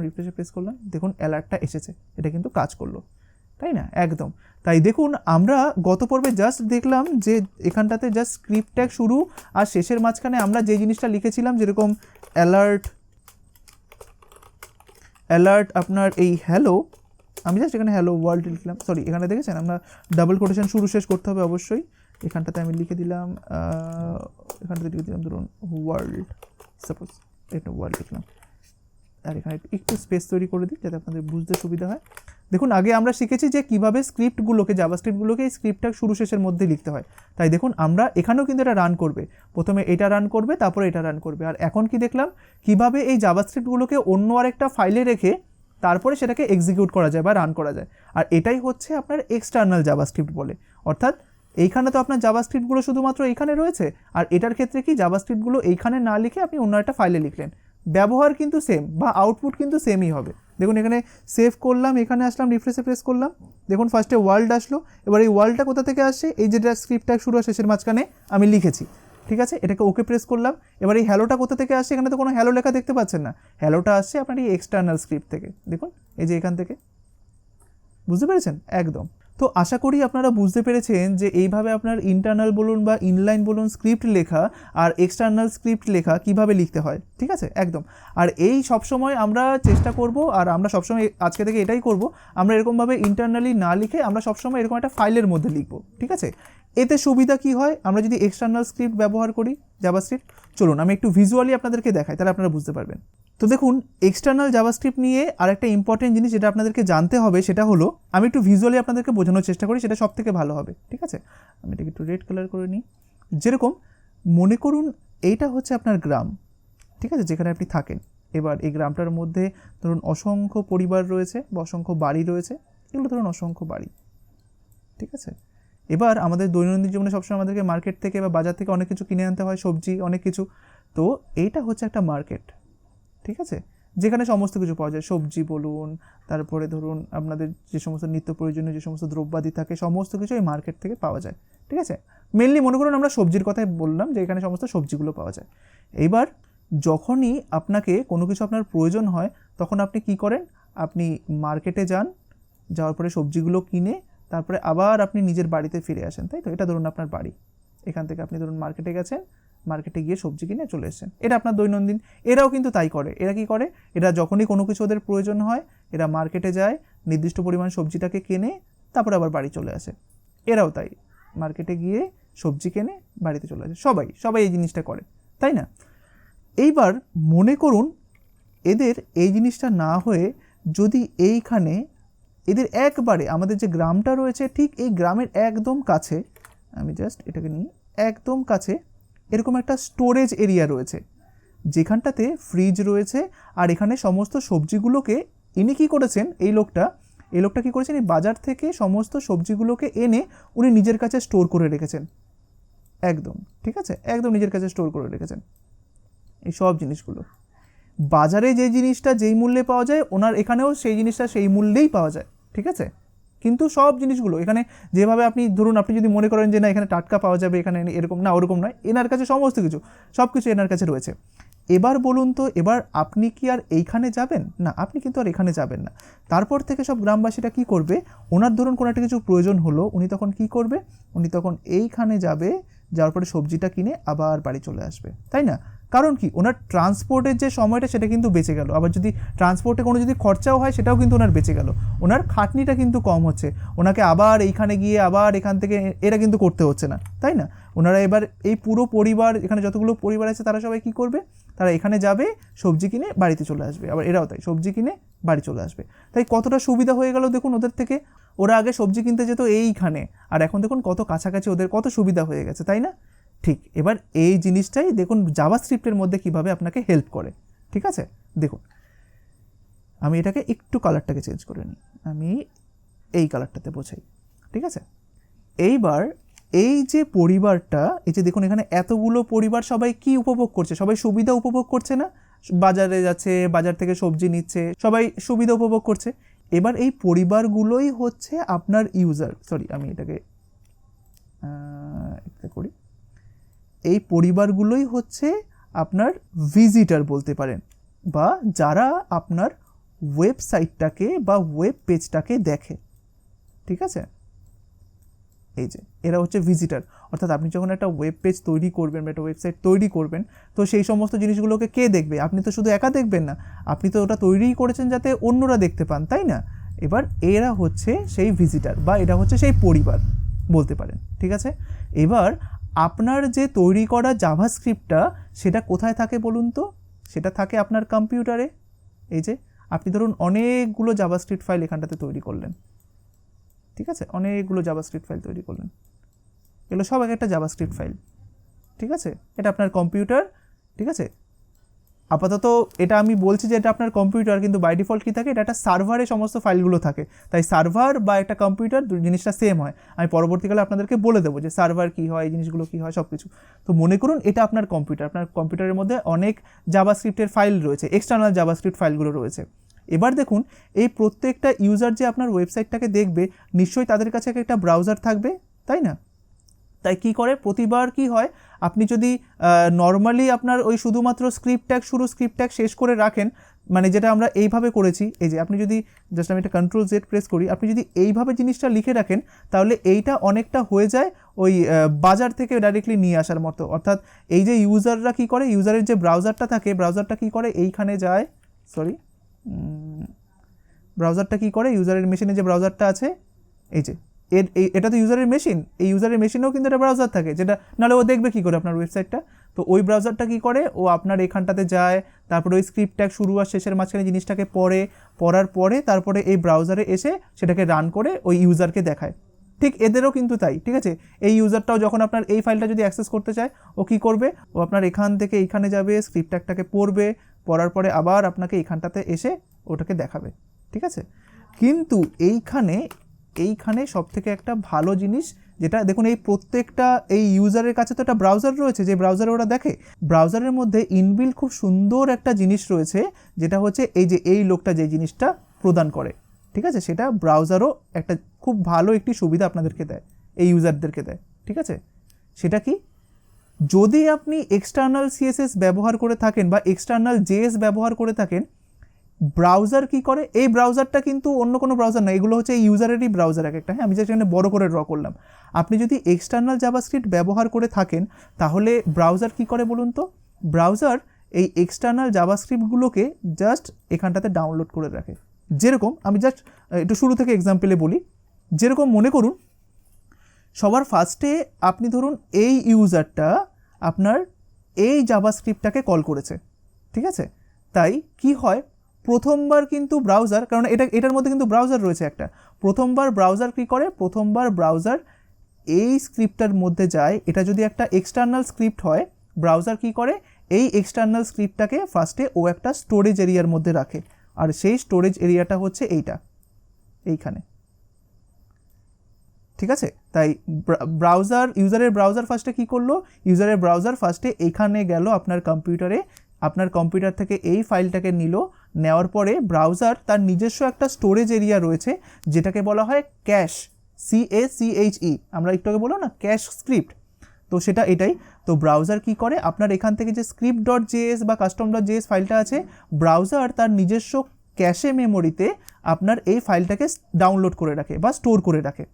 রিফ্রেশে প্রেস করলাম, দেখুন অ্যালার্টটা এসেছে, এটা কিন্তু কাজ করলো, তাই না? একদম। তাই দেখুন আমরা গত পর্বে জাস্ট দেখলাম যে এখানটাতে জাস্ট স্ক্রিপ্ট ট্যাগ শুরু আর শেষের মাঝখানে আমরা যে জিনিসটা লিখেছিলাম, যেরকম অ্যালার্ট আপনার এই হ্যালো, আমি জাস্ট এখানে হ্যালো ওয়ার্ল্ড লিখলাম। সরি, এখানে দেখেছেন আমরা ডাবল কোটেশন শুরু শেষ করতে হবে অবশ্যই। এখানটাতে আমি লিখে দিলাম এখানটাতে লিখে দিলাম ধরুন ওয়ার্ল্ড, সাপোজ এটা ওয়ার্ল্ড লিখলাম, আর এখানে একটু স্পেস তৈরি করে দিই যাতে আপনাদের বুঝতে সুবিধা হয়। দেখুন আগে আমরা শিখেছি যে কীভাবে স্ক্রিপ্টগুলোকে, জাভাস্ক্রিপ্টগুলোকে এই স্ক্রিপ্টটা শুরু শেষের মধ্যে লিখতে হয়। তাই দেখুন আমরা এখানেও কিন্তু এটা রান করবে, প্রথমে এটা রান করবে, তারপরে এটা রান করবে। আর এখন কি দেখলাম, কীভাবে এই জাভাস্ক্রিপ্টগুলোকে অন্য আরেকটা ফাইলে রেখে তারপরে সেটাকে এক্সিকিউট করা যায় বা রান করা যায়। আর এটাই হচ্ছে আপনার এক্সটার্নাল জাভাস্ক্রিপ্ট বলে। অর্থাৎ এইখানে তো আপনার জাভাস্ক্রিপ্টগুলো শুধুমাত্র এইখানে রয়েছে, আর এটার ক্ষেত্রে কি জাভাস্ক্রিপ্টগুলো এইখানে না লিখে আপনি অন্য একটা ফাইলে লিখলেন, ব্যবহার কিন্তু সেম বা আউটপুট কিন্তু সেমই হবে। দেখুন এখানে সেভ করলাম, এখানে আসলাম, রিফ্রেশে প্রেস করলাম, দেখুন ফার্স্টে ওয়ার্ল্ড আসলো। এবার এই ওয়ার্ল্ডটা কোথা থেকে আসছে? এই যেটা স্ক্রিপ্ট ট্যাগ শুরু আর শেষের মাঝখানে আমি লিখেছি, ঠিক আছে? এটাকে ওকে প্রেস করলাম। এবার এই হ্যালোটা কোথা থেকে আসছে? এখানে তো কোনো হ্যালো লেখা দেখতে পাচ্ছেন না, হ্যালোটা আসছে আপনার এই এক্সটার্নাল স্ক্রিপ্ট থেকে। দেখুন এই যে এখান থেকে, বুঝতে পেরেছেন? একদম। তো আশা করি আপনারা বুঝতে পেরেছেন যে এইভাবে আপনার ইন্টারনাল বলুন বা ইনলাইন বলুন স্ক্রিপ্ট লেখা আর এক্সটার্নাল স্ক্রিপ্ট লেখা কিভাবে লিখতে হয়, ঠিক আছে? একদম। আর এই সবসময় আমরা চেষ্টা করব, আর আমরা সবসময় আজকে থেকে এটাই করব, আমরা এরকমভাবে ইন্টারনালি না লিখে আমরা সবসময় এরকম একটা ফাইলের মধ্যে লিখব, ঠিক আছে? এতে সুবিধা কি হয়, আমরা যদি এক্সটার্নাল স্ক্রিপ্ট ব্যবহার করি জাভাস্ক্রিপ্ট, চলুন আমি একটু ভিজুয়ালি আপনাদেরকে দেখাই, তাহলে আপনারা বুঝতে পারবেন। তো দেখুন এক্সটার্নাল জাভাস্ক্রিপ্ট নিয়ে আরেকটা ইম্পর্টেন্ট জিনিস যেটা আপনাদেরকে জানতে হবে সেটা হলো, আমি একটু ভিজুয়ালি আপনাদেরকে বোঝানোর চেষ্টা করি, সেটা সব থেকে ভালো হবে, ঠিক আছে? আমি এটাকে একটু রেড কালার করে নিই। যেরকম মনে করুন এইটা হচ্ছে আপনার গ্রাম, ঠিক আছে, যেখানে আপনি থাকেন। এবার এই গ্রামটার মধ্যে ধরুন অসংখ্য পরিবার রয়েছে বা অসংখ্য বাড়ি রয়েছে, এগুলো ধরুন অসংখ্য বাড়ি, ঠিক আছে? এবার আমাদের দৈনন্দিন জীবনে সবসময় আমাদেরকে মার্কেট থেকে বা বাজার থেকে অনেক কিছু কিনে আনতে হয়, সবজি অনেক কিছু। তো এইটা হচ্ছে একটা মার্কেট, ঠিক আছে, যেখানে সমস্ত কিছু পাওয়া যায়, সবজি বলুন, তারপরে ধরুন আপনাদের যে সমস্ত নিত্য প্রয়োজনীয় যে সমস্ত দ্রব্যাদি থাকে সমস্ত কিছু এই মার্কেট থেকে পাওয়া যায়, ঠিক আছে? মেনলি মনে করুন আমরা সবজির কথাই বললাম যে এখানে সমস্ত সবজিগুলো পাওয়া যায়। এইবার যখনই আপনাকে কোনো কিছু আপনার প্রয়োজন হয় তখন আপনি কি করেন? আপনি মার্কেটে যান, যাওয়ার পরে সবজিগুলো কিনে তারপরে আবার আপনি নিজের বাড়িতে ফিরে আসেন, তাই তো? এটা ধরুন আপনার বাড়ি, এখান থেকে আপনি ধরুন মার্কেটে গেছেন, মার্কেটে গিয়ে সবজি কিনে চলে এসেছেন, এটা আপনার দৈনন্দিন। এরাও কিন্তু তাই করে। এরা কি করে? এরা যখনই কোনো কিছু ওদের প্রয়োজন হয় এরা মার্কেটে যায়, নির্দিষ্ট পরিমাণ সবজিটাকে কেনে তারপরে আবার বাড়ি চলে আসে। এরাও তাই, মার্কেটে গিয়ে সবজি কেনে বাড়িতে চলে আসে, সবাই এই জিনিসটা করে, তাই না? এইবার মনে করুন এদের এই জিনিসটা না হয়ে যদি এইখানে এদের একবারে আমাদের যে গ্রামটা রয়েছে ঠিক এই গ্রামের একদম কাছে, আমি জাস্ট এটাকে নিই, একদম কাছে এরকম একটা স্টোরেজ এরিয়া রয়েছে যেখানটাতে ফ্রিজ রয়েছে, আর এখানে সমস্ত সবজিগুলোকে ইনি কী করেছেন, এই লোকটা কী করেছেন, এই বাজার থেকে সমস্ত সবজিগুলোকে এনে উনি নিজের কাছে স্টোর করে রেখেছেন, একদম ঠিক আছে, একদম নিজের কাছে স্টোর করে রেখেছেন এই সব জিনিসগুলো। বাজারে যে জিনিসটা যেই মূল্যে পাওয়া যায় ওনার এখানেও সেই জিনিসটা সেই মূল্যেই পাওয়া যায়, ঠিক আছে? কিন্তু সব জিনিসগুলো এখানে যেভাবে আপনি ধরুন, আপনি যদি মনে করেন যে না এখানে টাটকা পাওয়া যাবে, এখানে এরকম না, ওরকম নয়, এনার কাছে সমস্ত কিছু সব কিছু এনার কাছে রয়েছে। এবার বলুন তো, এবার আপনি কি আর এইখানে যাবেন? না, আপনি কিন্তু আর এখানে যাবেন না। তারপর থেকে সব গ্রামবাসীরা কি করবে, ওনার ধরুন কোনো একটা কিছু প্রয়োজন হলো, উনি তখন কি করবে, উনি তখন এইখানে যাবে, যাওয়ার পরে সবজিটা কিনে আবার বাড়ি চলে আসবে, তাই না? কারণ কি, ওনার ট্রান্সপোর্টের যে সময়টা সেটা কিন্তু বেঁচে গেল, আবার যদি ট্রান্সপোর্টে কোনো যদি খরচাও হয় সেটাও কিন্তু ওনার বেঁচে গেল, ওনার খাটনিটা কিন্তু কম হচ্ছে, ওনাকে আবার এইখানে গিয়ে আবার এখান থেকে এটা কিন্তু করতে হচ্ছে না, তাই না? ওনারা এবার এই পুরো পরিবার, এখানে যতগুলো পরিবার আছে তারা সবাই কি করবে, তারা এখানে যাবে, সবজি কিনে বাড়িতে চলে আসবে, আবার এরাও তাই সবজি কিনে বাড়ি চলে আসবে। তাই কতটা সুবিধা হয়ে গেল দেখুন ওদের থেকে। ওরা আগে সবজি কিনতে যেত এইখানে, আর এখন দেখুন কত কাছাকাছি, ওদের কত সুবিধা হয়ে গেছে, তাই না? ঠিক, এবার এই জিনিসটাই দেখুন জাভাস্ক্রিপ্টের মধ্যে কিভাবে আপনাকে হেল্প করে, ঠিক আছে? দেখুন আমি এটাকে একটু কালারটাকে চেঞ্জ করে নিই, আমি এই কালারটাতে বোঝাই, ঠিক আছে? এইবার এই যে পরিবারটা, এই যে দেখুন এখানে এতগুলো পরিবার সবাই কি উপভোগ করছে, সবাই সুবিধা উপভোগ করছে না? বাজারে যাচ্ছে, বাজার থেকে সবজি নিচ্ছে, সবাই সুবিধা উপভোগ করছে। এবার এই পরিবারগুলোই হচ্ছে আপনার ইউজার, সরি আমি এটাকে করি, এই পরিবারগুলোই হচ্ছে আপনার ভিজিটার বলতে পারেন, বা যারা আপনার ওয়েবসাইটটাকে বা ওয়েব পেজটাকে দেখে, ঠিক আছে? এই যে এরা হচ্ছে ভিজিটার, অর্থাৎ আপনি যখন একটা ওয়েব পেজ তৈরি করবেন বা একটা ওয়েবসাইট তৈরি করবেন, তো সেই সমস্ত জিনিসগুলোকে কে দেখবে? আপনি তো শুধু একা দেখবেন না, আপনি তো ওটা তৈরিই করেছেন যাতে অন্যরা দেখতে পান, তাই না? এবার এরা হচ্ছে সেই ভিজিটার, বা এটা হচ্ছে সেই পরিবার বলতে পারেন, ঠিক আছে? এবার আপনার যে তৈরি করা জাভাস্ক্রিপ্টটা সেটা কোথায় থাকে বলুন তো? সেটা থাকে আপনার কম্পিউটারে। এই যে আপনি ধরুন অনেকগুলো জাভাস্ক্রিপ্ট ফাইল এখানটাতে তৈরি করলেন, ঠিক আছে? অনেকগুলো জাভাস্ক্রিপ্ট ফাইল তৈরি করলেন, এগুলো সব একটা জাভাস্ক্রিপ্ট ফাইল, ঠিক আছে? এটা আপনার কম্পিউটার, ঠিক আছে? আপাতত এটা আমি বলছি যে এটা আপনার কম্পিউটার, কিন্তু বাই ডিফল্ট কী থাকে, এটা একটা সার্ভারে সমস্ত ফাইলগুলো থাকে, তাই সার্ভার বা একটা কম্পিউটার জিনিসটা সেম হয়। আমি পরবর্তীকালে আপনাদেরকে বলে দেবো যে সার্ভার কী হয়, এই জিনিসগুলো কী হয়, সব কিছু। তো মনে করুন এটা আপনার কম্পিউটার, আপনার কম্পিউটারের মধ্যে অনেক জাভাস্ক্রিপ্টের ফাইল রয়েছে, এক্সটার্নাল জাভাস্ক্রিপ্ট ফাইলগুলো রয়েছে। এবার দেখুন এই প্রত্যেকটা ইউজার যে আপনার ওয়েবসাইটটাকে দেখবে, নিশ্চয়ই তাদের কাছে একটা ব্রাউজার থাকবে, তাই না? তাই কি করে, প্রতিবার কি হয়, আপনি যদি নর্মালি আপনার ওই শুধুমাত্র স্ক্রিপ্ট ট্যাগ শুরু, স্ক্রিপ্ট ট্যাগ শেষ করে রাখেন, মানে যেটা আমরা এইভাবে করেছি, এই যে আপনি যদি জাস্ট আমি একটা Ctrl Z প্রেস করি, আপনি যদি এইভাবে জিনিসটা লিখে রাখেন, তাহলে এইটা অনেকটা হয়ে যায় ওই বাজার থেকে ডাইরেক্টলি নিয়ে আসার মতো। অর্থাৎ এই যে ইউজাররা কি করে, ইউজারের যে ব্রাউজারটা থাকে, ব্রাউজারটা কি করে, এইখানে যায়, ব্রাউজারটা কি করে, ইউজারের মেশিনে যে ব্রাউজারটা আছে, এই যে এটা তো ইউজারের মেশিন, এই ইউজারের মেশিনেও কিন্তু একটা ব্রাউজার থাকে, যেটা নাহলে ও দেখবে কী করে আপনার ওয়েবসাইটটা। তো ওই ব্রাউজারটা কী করে, ও আপনার এখানটাতে যায়, তারপরে ওই স্ক্রিপ্ট ট্যাগ শুরু আর শেষের মাঝখানে জিনিসটাকে পড়ার পরে তারপরে এই ব্রাউজারে এসে সেটাকে রান করে ওই ইউজারকে দেখায়। ঠিক এদেরও কিন্তু তাই, ঠিক আছে? এই ইউজারটাও যখন আপনার এই ফাইলটা যদি অ্যাক্সেস করতে চায়, ও কী করবে, ও আপনার এখান থেকে এইখানে যাবে, স্ক্রিপ্ট ট্যাগটাকে পড়বে, পড়ার পরে আবার আপনাকে এইখানটাতে এসে ওটাকে দেখাবে, ঠিক আছে? কিন্তু এইখানে সব থেকে একটা ভালো জিনিস যেটা দেখুন, এই প্রত্যেকটা এই ইউজারের কাছে তো একটা ব্রাউজার রয়েছে, যে ব্রাউজারে ওরা দেখে, ব্রাউজারের মধ্যে ইনবিল্ট খুব সুন্দর একটা জিনিস রয়েছে, যেটা হচ্ছে এই যে এই লোকটা যে জিনিসটা প্রদান করে, ঠিক আছে? সেটা ব্রাউজারও একটা খুব ভালো একটি সুবিধা আপনাদেরকে দেয়, এই ইউজারদেরকে দেয়, ঠিক আছে? সেটা কি, যদি আপনি এক্সটার্নাল CSS ব্যবহার করে থাকেন বা এক্সটার্নাল JS ব্যবহার করে থাকেন, ব্রাউজার কি করে, এই ব্রাউজারটা কিন্তু অন্য কোনো ব্রাউজার না, এগুলো হচ্ছে এই ইউজারেরই ব্রাউজার এক একটা। হ্যাঁ, আমি যেটা এখানে বড় করে ড্র করলাম। আপনি যদি এক্সটার্নাল জাভাস্ক্রিপ্ট ব্যবহার করে থাকেন, তাহলে ব্রাউজার কি করে বলুন তো, ব্রাউজার এই এক্সটার্নাল জাভাস্ক্রিপ্টগুলোকে জাস্ট এখানটাতে ডাউনলোড করে রাখে, যেরকম আমি জাস্ট একটু শুরু থেকে এক্সাম্পলে বলি, যেরকম মনে করুন সবার ফার্স্টে আপনি ধরুন এই ইউজারটা আপনার এই জাভাস্ক্রিপ্টটাকে কল করেছে, ঠিক আছে? তাই কি হয়, প্রথমবার কিন্তু ব্রাউজার, কারণ এটার মধ্যে কিন্তু ব্রাউজার রয়েছে একটা, প্রথমবার ব্রাউজার কী করে, প্রথমবার ব্রাউজার এই স্ক্রিপ্টটার মধ্যে যায়। এটা যদি একটা এক্সটার্নাল স্ক্রিপ্ট হয়, ব্রাউজার কী করে, এই এক্সটার্নাল স্ক্রিপ্টটাকে ফার্স্টে ও একটা স্টোরেজ এরিয়ার মধ্যে রাখে, আর সেই স্টোরেজ এরিয়াটা হচ্ছে এইখানে, ঠিক আছে? তাই ইউজারের ব্রাউজার ফার্স্টে কী করলো, ইউজারের ব্রাউজার ফার্স্টে এইখানে গেল আপনার কম্পিউটারে, আপনার কম্পিউটার থেকে এই ফাইলটাকে নিল, নেওয়ার পরে ব্রাউজার তার নিজস্ব একটা স্টোরেজ এরিয়া রয়েছে যেটাকে বলা হয় ক্যাশ, CACHE, আমরা একটু আগে বললাম না ক্যাশ স্ক্রিপ্ট, তো সেটা এটাই। তো ব্রাউজার কি করে, আপনার এখান থেকে যে script.js বা custom.js ফাইলটা আছে, ব্রাউজার তার নিজস্ব ক্যাশে মেমোরিতে আপনার এই ফাইলটাকে ডাউনলোড করে রাখে বা স্টোর করে রাখে।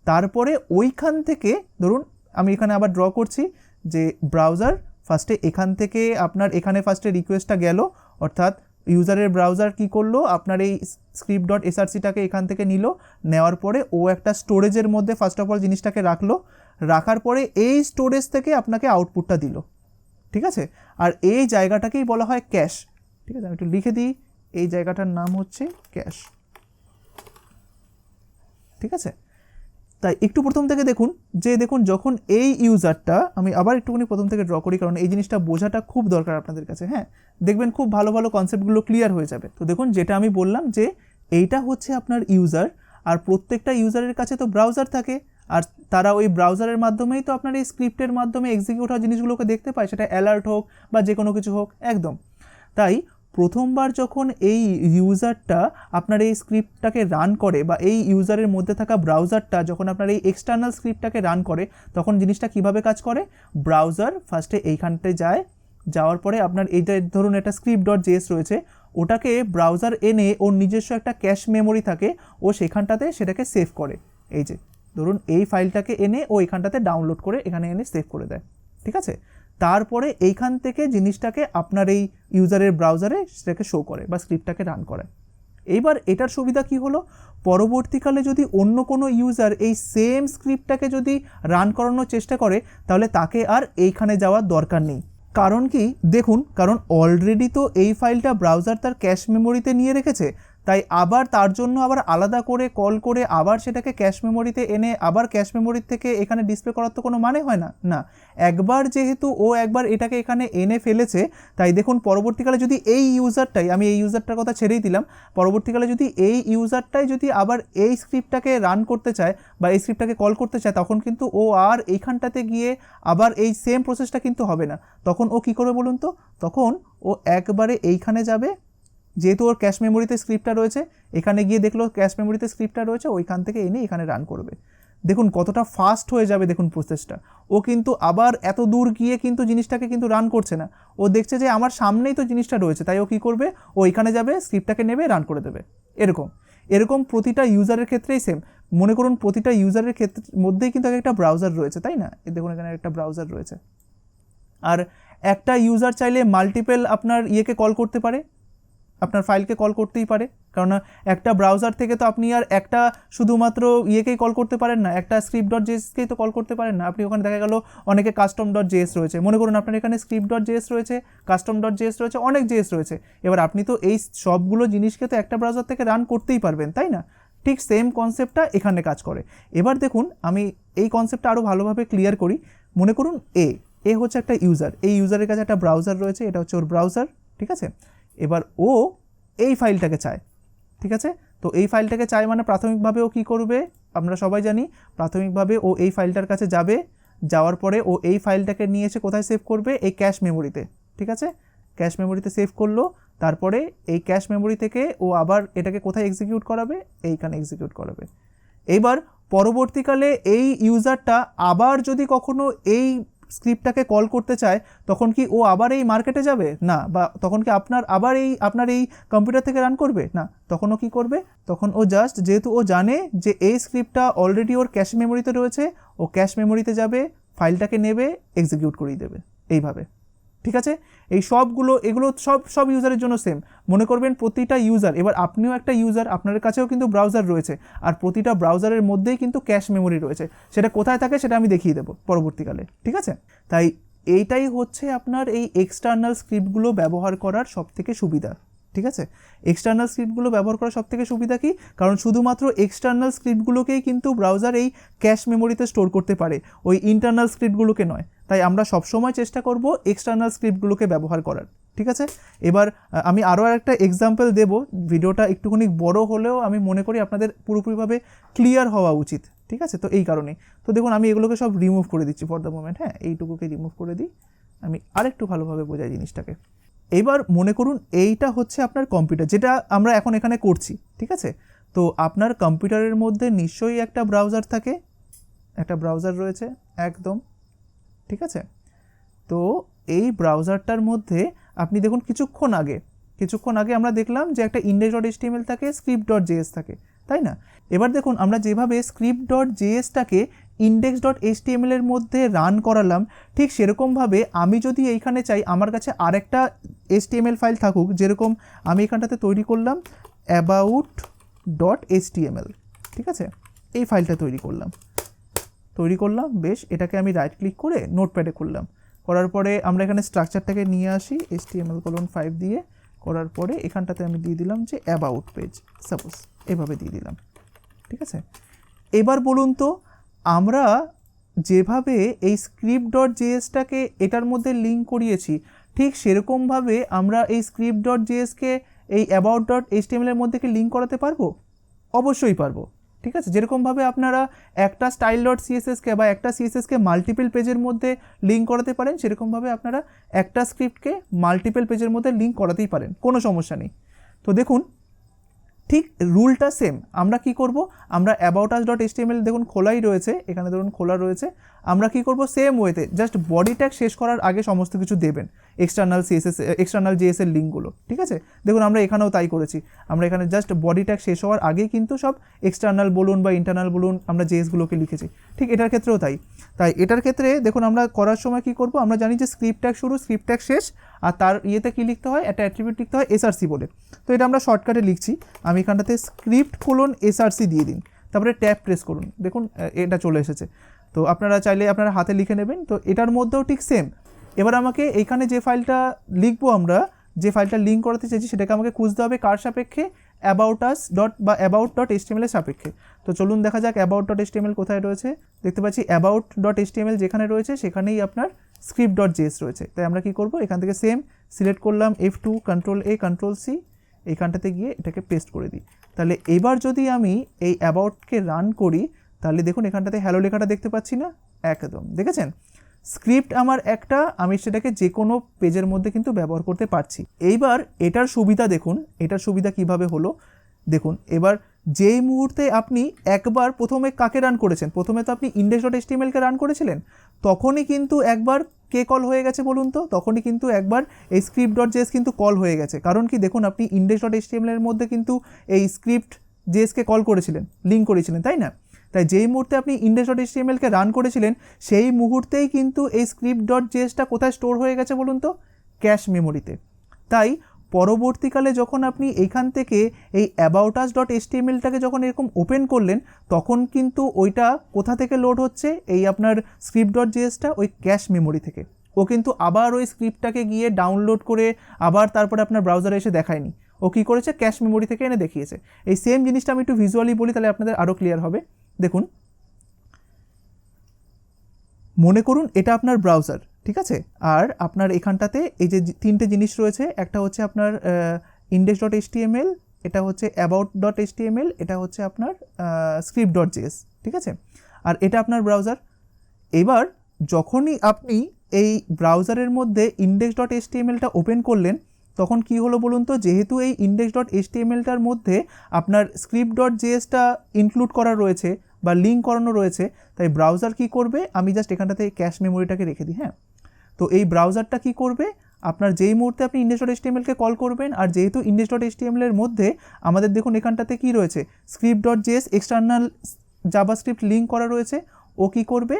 তারপরে ওইখান থেকে ধরুন আমি এখানে আবার ড্র করছি যে ব্রাউজার ফার্স্টে এখান থেকে আপনার এখানে ফার্স্টে রিকোয়েস্টটা গেল, অর্থাৎ ইউজারের ব্রাউজার কি করলো, আপনার এই script.srcটাকে এখান থেকে নিল, নেওয়ার পরে ও একটা স্টোরেজের মধ্যে ফার্স্ট অফ অল জিনিসটাকে রাখলো, রাখার পরে এই স্টোরেজ থেকে আপনাকে আউটপুটটা দিল, ঠিক আছে? আর এই জায়গাটাকেই বলা হয় ক্যাশ, ঠিক আছে? আমি একটু লিখে দিই, এই জায়গাটার নাম হচ্ছে ক্যাশ, ঠিক আছে? তাই একটু প্রথম থেকে দেখুন যে দেখুন যখন এই ইউজারটা, আমি আবার একটুখানি প্রথম থেকে ড্র করি কারণ এই জিনিসটা বোঝাটা খুব দরকার আপনাদের কাছে, হ্যাঁ দেখবেন খুব ভালো ভালো কনসেপ্টগুলো ক্লিয়ার হয়ে যাবে। তো দেখুন যেটা আমি বললাম যে এইটা হচ্ছে আপনার ইউজার, আর প্রত্যেকটা ইউজারের কাছে তো ব্রাউজার থাকে, আর তারা ওই ব্রাউজারের মাধ্যমেই তো আপনার এই স্ক্রিপ্টের মাধ্যমে এক্সিকিউট হওয়া জিনিসগুলোকে দেখতে পায়, সেটা অ্যালার্ট হোক বা যে কোনো কিছু হোক, একদম। তাই প্রথমবার যখন এই ইউজারটা আপনার এই স্ক্রিপ্টটাকে রান করে, বা এই ইউজারের মধ্যে থাকা ব্রাউজারটা যখন আপনার এই এক্সটার্নাল স্ক্রিপ্টটাকে রান করে, তখন জিনিসটা কিভাবে কাজ করে, ব্রাউজার ফার্স্টে এইখানটায় যায়, যাওয়ার পরে আপনার এইটা ধরুন একটা script.js রয়েছে, ওটাকে ব্রাউজার এনে ওর নিজস্ব একটা ক্যাশ মেমোরি থাকে, ও সেখানটাতে সেটাকে সেভ করে। এই যে ধরুন এই ফাইলটাকে এনে ও এখানটাতে ডাউনলোড করে এখানে এনে সেভ করে দেয়, ঠিক আছে? তারপরে এইখান থেকে জিনিসটাকে আপনার এই ইউজারের ব্রাউজারে সেটাকে শো করে বা স্ক্রিপ্টটাকে রান করে। এইবার এটার সুবিধা কি হলো, পরবর্তীকালে যদি অন্য কোনো ইউজার এই সেম স্ক্রিপ্টটাকে যদি রান করানোর চেষ্টা করে, তাহলে তাকে আর এইখানে যাওয়ার দরকার নেই। কারণ কি দেখুন, কারণ অলরেডি তো এই ফাইলটা ব্রাউজার তার ক্যাশ মেমোরিতে নিয়ে রেখেছে, তাই আবার তার জন্য আবার আলাদা করে কল করে আবার সেটাকে ক্যাশ মেমোরিতে এনে আবার ক্যাশ মেমোরির থেকে এখানে ডিসপ্লে করার তো কোনো মানে হয় না, না। একবার যেহেতু ও একবার এটাকে এখানে এনে ফেলেছে, তাই দেখুন পরবর্তীকালে যদি এই ইউজারটাই, আমি এই ইউজারটার কথা ছেড়েই দিলাম, পরবর্তীকালে যদি এই ইউজারটাই যদি আবার এই স্ক্রিপ্টটাকে রান করতে চায় বা এই স্ক্রিপ্টটাকে কল করতে চায়, তখন কিন্তু ও আর এইখানটাতে গিয়ে আবার এই সেম প্রসেসটা কিন্তু হবে না। তখন ও কী করবে বলুন তো, তখন ও একবারে এইখানে যাবে, যেহেতু ওর ক্যাশ মেমোরিতে স্ক্রিপ্টটা রয়েছে, এখানে গিয়ে দেখলো ক্যাশ মেমোরিতে স্ক্রিপ্টটা রয়েছে, ওইখান থেকে এনে এখানে রান করবে। দেখুন কতটা ফাস্ট হয়ে যাবে দেখুন প্রসেসটা। ও কিন্তু আবার এত দূর গিয়ে কিন্তু জিনিসটাকে কিন্তু রান করছে না, ও দেখছে যে আমার সামনেই তো জিনিসটা রয়েছে, তাই ও কী করবে, ও এখানে যাবে, স্ক্রিপ্টটাকে নেবে, রান করে দেবে। এরকম প্রতিটা ইউজারের ক্ষেত্রেই সেম। মনে করুন প্রতিটা ইউজারের ক্ষেত্রে মধ্যেই কিন্তু একটা ব্রাউজার রয়েছে, তাই না? দেখুন এখানে একটা ব্রাউজার রয়েছে, আর একটা ইউজার চাইলে মাল্টিপল আপনার ইয়েকে কল করতে পারে, আপনার ফাইলকে কল করতেই পারে, কারণ একটা ব্রাউজার থেকে তো আপনি আর একটা শুধুমাত্র ইয়েকেই কল করতে পারেন না, একটা script.js-কেই তো কল করতে পারেন না। আপনি ওখানে দেখা গেল অনেকে custom.js রয়েছে, মনে করুন আপনার এখানে script.js রয়েছে, custom.js রয়েছে, অনেক জেএস রয়েছে। এবার আপনি তো এই সবগুলো জিনিসকে তো একটা ব্রাউজার থেকে রান করতেই পারবেন, তাই না? ঠিক সেম কনসেপ্টটা এখানে কাজ করে। এবার দেখুন আমি এই কনসেপ্টটা আরও ভালোভাবে ক্লিয়ার করি। মনে করুন এ হচ্ছে একটা ইউজার, এই ইউজারের কাছে একটা ব্রাউজার রয়েছে, এটা হচ্ছে ওর ব্রাউজার, ঠিক আছে? এবার ও এই ফাইলটাকে চায়, ঠিক আছে? তো এই ফাইলটাকে চায় মানে প্রাথমিকভাবে ও কী করবে, আমরা সবাই জানি প্রাথমিকভাবে ও এই ফাইলটার কাছে যাবে, যাওয়ার পরে ও এই ফাইলটাকে নিয়ে এসে কোথায় সেভ করবে, এই ক্যাশ মেমোরিতে, ঠিক আছে? ক্যাশ মেমোরিতে সেভ করলো, তারপরে এই ক্যাশ মেমোরি থেকে ও আবার এটাকে কোথায় এক্সিকিউট করাবে, এইখানে এক্সিকিউট করাবে। এইবার পরবর্তীকালে এই ইউজারটা আবার যদি কখনো এই স্ক্রিপ্টটাকে কল করতে চায়, তখন কি ও আবার এই মার্কেটে যাবে না, বা তখন কি আপনার এই কম্পিউটার থেকে রান করবে না, তখন ও কী করবে, তখন ও জাস্ট যেহেতু ও জানে যে এই স্ক্রিপ্টটা অলরেডি ওর ক্যাশ মেমোরিতে রয়েছে, ও ক্যাশ মেমোরিতে যাবে, ফাইলটাকে নেবে, এক্সিকিউট করিয়ে দেবে এইভাবে, ঠিক আছে, এই সবগুলো এগুলো সব ইউজারের জন্য সেম। মনে করবেন প্রতিটা ইউজার, এবার আপনিও একটা ইউজার, আপনার কাছেও কিন্তু ব্রাউজার রয়েছে, আর প্রতিটা ব্রাউজারের মধ্যেই কিন্তু ক্যাশ মেমোরি রয়েছে। সেটা কোথায় থাকে সেটা আমি দেখিয়ে দেবো পরবর্তীকালে, ঠিক আছে। তাই এইটাই হচ্ছে আপনার এই এক্সটার্নাল স্ক্রিপ্টগুলো ব্যবহার করার সবথেকে সুবিধা, ঠিক আছে। এক্সটার্নাল স্ক্রিপ্টগুলো ব্যবহার করার সবথেকে সুবিধা কি, কারণ শুধুমাত্র এক্সটার্নাল স্ক্রিপ্টগুলোকেই কিন্তু ব্রাউজার এই ক্যাশ মেমোরিতে স্টোর করতে পারে, ওই ইন্টারনাল স্ক্রিপ্টগুলোকে নয়। তাই আমরা সবসময় চেষ্টা করব এক্সটার্নাল স্ক্রিপ্টগুলোকে ব্যবহার করার, ঠিক আছে। এবার আমি আরও একটা এক্সাম্পল দেব, ভিডিওটা একটুখানি বড় হলেও আমি মনে করি আপনাদের পুরোপুরিভাবে ক্লিয়ার হওয়া উচিত, ঠিক আছে। তো এই কারণেই তো দেখুন আমি এগুলোকে সব রিমুভ করে দিচ্ছি ফর দ্য মোমেন্ট, হ্যাঁ, এইটুকুকে রিমুভ করে দিই, আমি আরেকটু ভালোভাবে বোঝাই জিনিসটাকে। এবার মনে করুন এইটা হচ্ছে আপনার কম্পিউটার, যেটা আমরা এখন এখানে করছি, ঠিক আছে। তো আপনার কম্পিউটারের মধ্যে নিশ্চয়ই একটা ব্রাউজার থাকে, একটা ব্রাউজার রয়েছে একদম, ঠিক আছে। তো এই ব্রাউজারটার মধ্যে আপনি দেখুন কিছুক্ষণ আগে আমরা দেখলাম যে একটা index.html থাকে, script.js থাকে, তাই না। এবার দেখুন আমরা যেভাবে script.jsটাকে index.html এর মধ্যে রান করালাম, ঠিক সেরকমভাবে আমি যদি এইখানে চাই আমার কাছে আরেকটা html ফাইল থাকুক, যেরকম আমি এখানটাতে তৈরি করলাম about.html, ঠিক আছে। এই ফাইলটা তৈরি করলাম, বেশ, এটাকে আমি রাইট ক্লিক করে নোটপ্যাডে করলাম, করার পরে আমরা এখানে স্ট্রাকচারটাকে নিয়ে আসি html:5 দিয়ে, করার পরে এখানটাতে আমি দিয়ে দিলাম যে অ্যাবাউট পেজ, সাপোজ এভাবে দিয়ে দিলাম, ঠিক আছে। এবার বলুন তো আমরা যেভাবে এই script.jsটাকে এটার মধ্যে লিঙ্ক করিয়েছি, ঠিক সেরকমভাবে আমরা এই script.jsকে এই about.html এর মধ্যে কি লিঙ্ক করাতে পারবো? অবশ্যই পারবো, ঠিক আছে। যেরকমভাবে আপনারা একটা style.cssকে বা একটা সিএসএসকে মাল্টিপল পেজের মধ্যে লিঙ্ক করাতে পারেন, সেরকমভাবে আপনারা একটা স্ক্রিপ্টকে মাল্টিপল পেজের মধ্যে লিঙ্ক করাতেই পারেন, কোনো সমস্যা নেই। তো দেখুন ঠিক রুলটা সেম। আমরা কি করব, আমরা aboutus.html দেখুন খোলাই রয়েছে, এখানে ধরুন খোলা রয়েছে, আমরা কি করব সেম ওয়েতে জাস্ট বডি ট্যাগ শেষ করার আগে সমস্ত কিছু দেবেন, এক্সটার্নাল জেএস এর লিঙ্কগুলো, ঠিক আছে। দেখুন আমরা এখানেও তাই করেছি, আমরা এখানে জাস্ট বডি ট্যাগ শেষ হওয়ার আগেই কিন্তু সব এক্সটার্নাল বলুন বা ইন্টারনাল বলুন আমরা জেএসগুলোকে লিখেছি, ঠিক এটার ক্ষেত্রেও তাই এটার ক্ষেত্রে দেখুন আমরা করার সময় কি করব, আমরা জানি যে স্ক্রিপ্ট ট্যাগ শুরু, স্ক্রিপ্ট ট্যাগ শেষ, আর তার ইয়েতে কি লিখতে হয়, একটা অ্যাট্রিবিউট লিখতে হয় src বলে। তো এটা আমরা শর্টকাটে লিখছি, আমি এখানটাতে script:src দিয়ে দিন, তারপরে ট্যাব প্রেস করুন, দেখুন এটা চলে এসেছে। তো আপনারা চাইলে আপনারা হাতে লিখে নেবেন। তো এটার মধ্যেও ঠিক সেম। এবার আমাকে এইখানে যে ফাইলটা লিখবো, আমরা যে ফাইলটা লিঙ্ক করাতে চাইছি সেটাকে আমাকে খুঁজতে হবে কার সাপেক্ষে, about.html এর সাপেক্ষে। তো চলুন দেখা যাক about.html কোথায় রয়েছে। দেখতে পাচ্ছি about.html যেখানে রয়েছে সেখানেই আপনার script.js রয়েছে। তাই আমরা কি করব, এখান থেকে সেম সিলেক্ট করলাম F2 Ctrl+A Ctrl+C, এইখানটাতে গিয়ে এটাকে পেস্ট করে দিই। তাহলে এবার যদি আমি এই অ্যাবাউটকে রান করি, তাহলে দেখুন এখানটাতে হ্যালো লেখাটা দেখতে পাচ্ছি না, একদম দেখেছেন। স্ক্রিপ্ট আমার একটা, আমি সেটাকে যে কোনো পেজের মধ্যে কিন্তু ব্যবহার করতে পারছি। এইবার এটার সুবিধা দেখুন, এটার সুবিধা কিভাবে হলো দেখুন। এবার যেই মুহূর্তে আপনি একবার প্রথমে কাকে রান করেছেন, প্রথমে তো আপনি index.html-কে রান করেছিলেন, তখনই কিন্তু একবার কে কল হয়ে গেছে বলুন তো, তখনই কিন্তু একবার এই script.js কিন্তু কল হয়ে গেছে। কারণ কি দেখুন আপনি index.html এর মধ্যে কিন্তু এই script.js-কে কল করেছিলেন, লিঙ্ক করেছিলেন, তাই না। তাই যেই মুহূর্তে আপনি index.html-কে রান করেছিলেন সেই মুহূর্তেই কিন্তু এই script.js-টা কোথায় স্টোর হয়ে গেছে বলুন তো, ক্যাশ মেমোরিতে। তাই পরবর্তীকালে যখন আপনি এইখান থেকে এই aboutus.html-টাকে যখন এরকম ওপেন করলেন, তখন কিন্তু ওইটা কোথা থেকে লোড হচ্ছে, এই আপনার script.js-টা ওই ক্যাশ মেমোরি থেকে। ও কিন্তু আবার ওই স্ক্রিপ্টটাকে গিয়ে ডাউনলোড করে আবার তারপরে আপনার ব্রাউজারে এসে দেখায়নি, ও কী করেছে, ক্যাশ মেমোরি থেকে এনে দেখিয়েছে। এই সেম জিনিসটা আমি একটু ভিজুয়ালি বলি, তাহলে আপনাদের আরও ক্লিয়ার হবে। দেখুন মনে করুন এটা আপনার ব্রাউজার, ঠিক আছে, আর আপনার এখানটাতে এই যে তিনটে জিনিস রয়েছে, একটা হচ্ছে আপনার index.html, এটা হচ্ছে about.html, এটা হচ্ছে আপনার script.js, ঠিক আছে, আর এটা আপনার ব্রাউজার। এবার যখনই আপনি এই ব্রাউজারের মধ্যে index.html-টা ওপেন করলেন, তখন কি হলো বলুন তো, যেহেতু এই index.html-টার মধ্যে আপনার script.js-টা ইনক্লুড করা রয়েছে বা লিঙ্ক করানো রয়েছে, তাই ব্রাউজার কি করবে, আমি জাস্ট এখানটাতে ক্যাশ মেমোরিটাকে রেখে দিই, হ্যাঁ। তো এই ব্রাউজারটা কি করবে, আপনার যেই মুহূর্তে আপনি index.html-কে কল করবেন, আর যেহেতু index.html-এর মধ্যে আমাদের দেখুন এখানটাতে কি রয়েছে, script.js এক্সটার্নাল জাভাস্ক্রিপ্ট লিঙ্ক করা রয়েছে, ও কি করবে,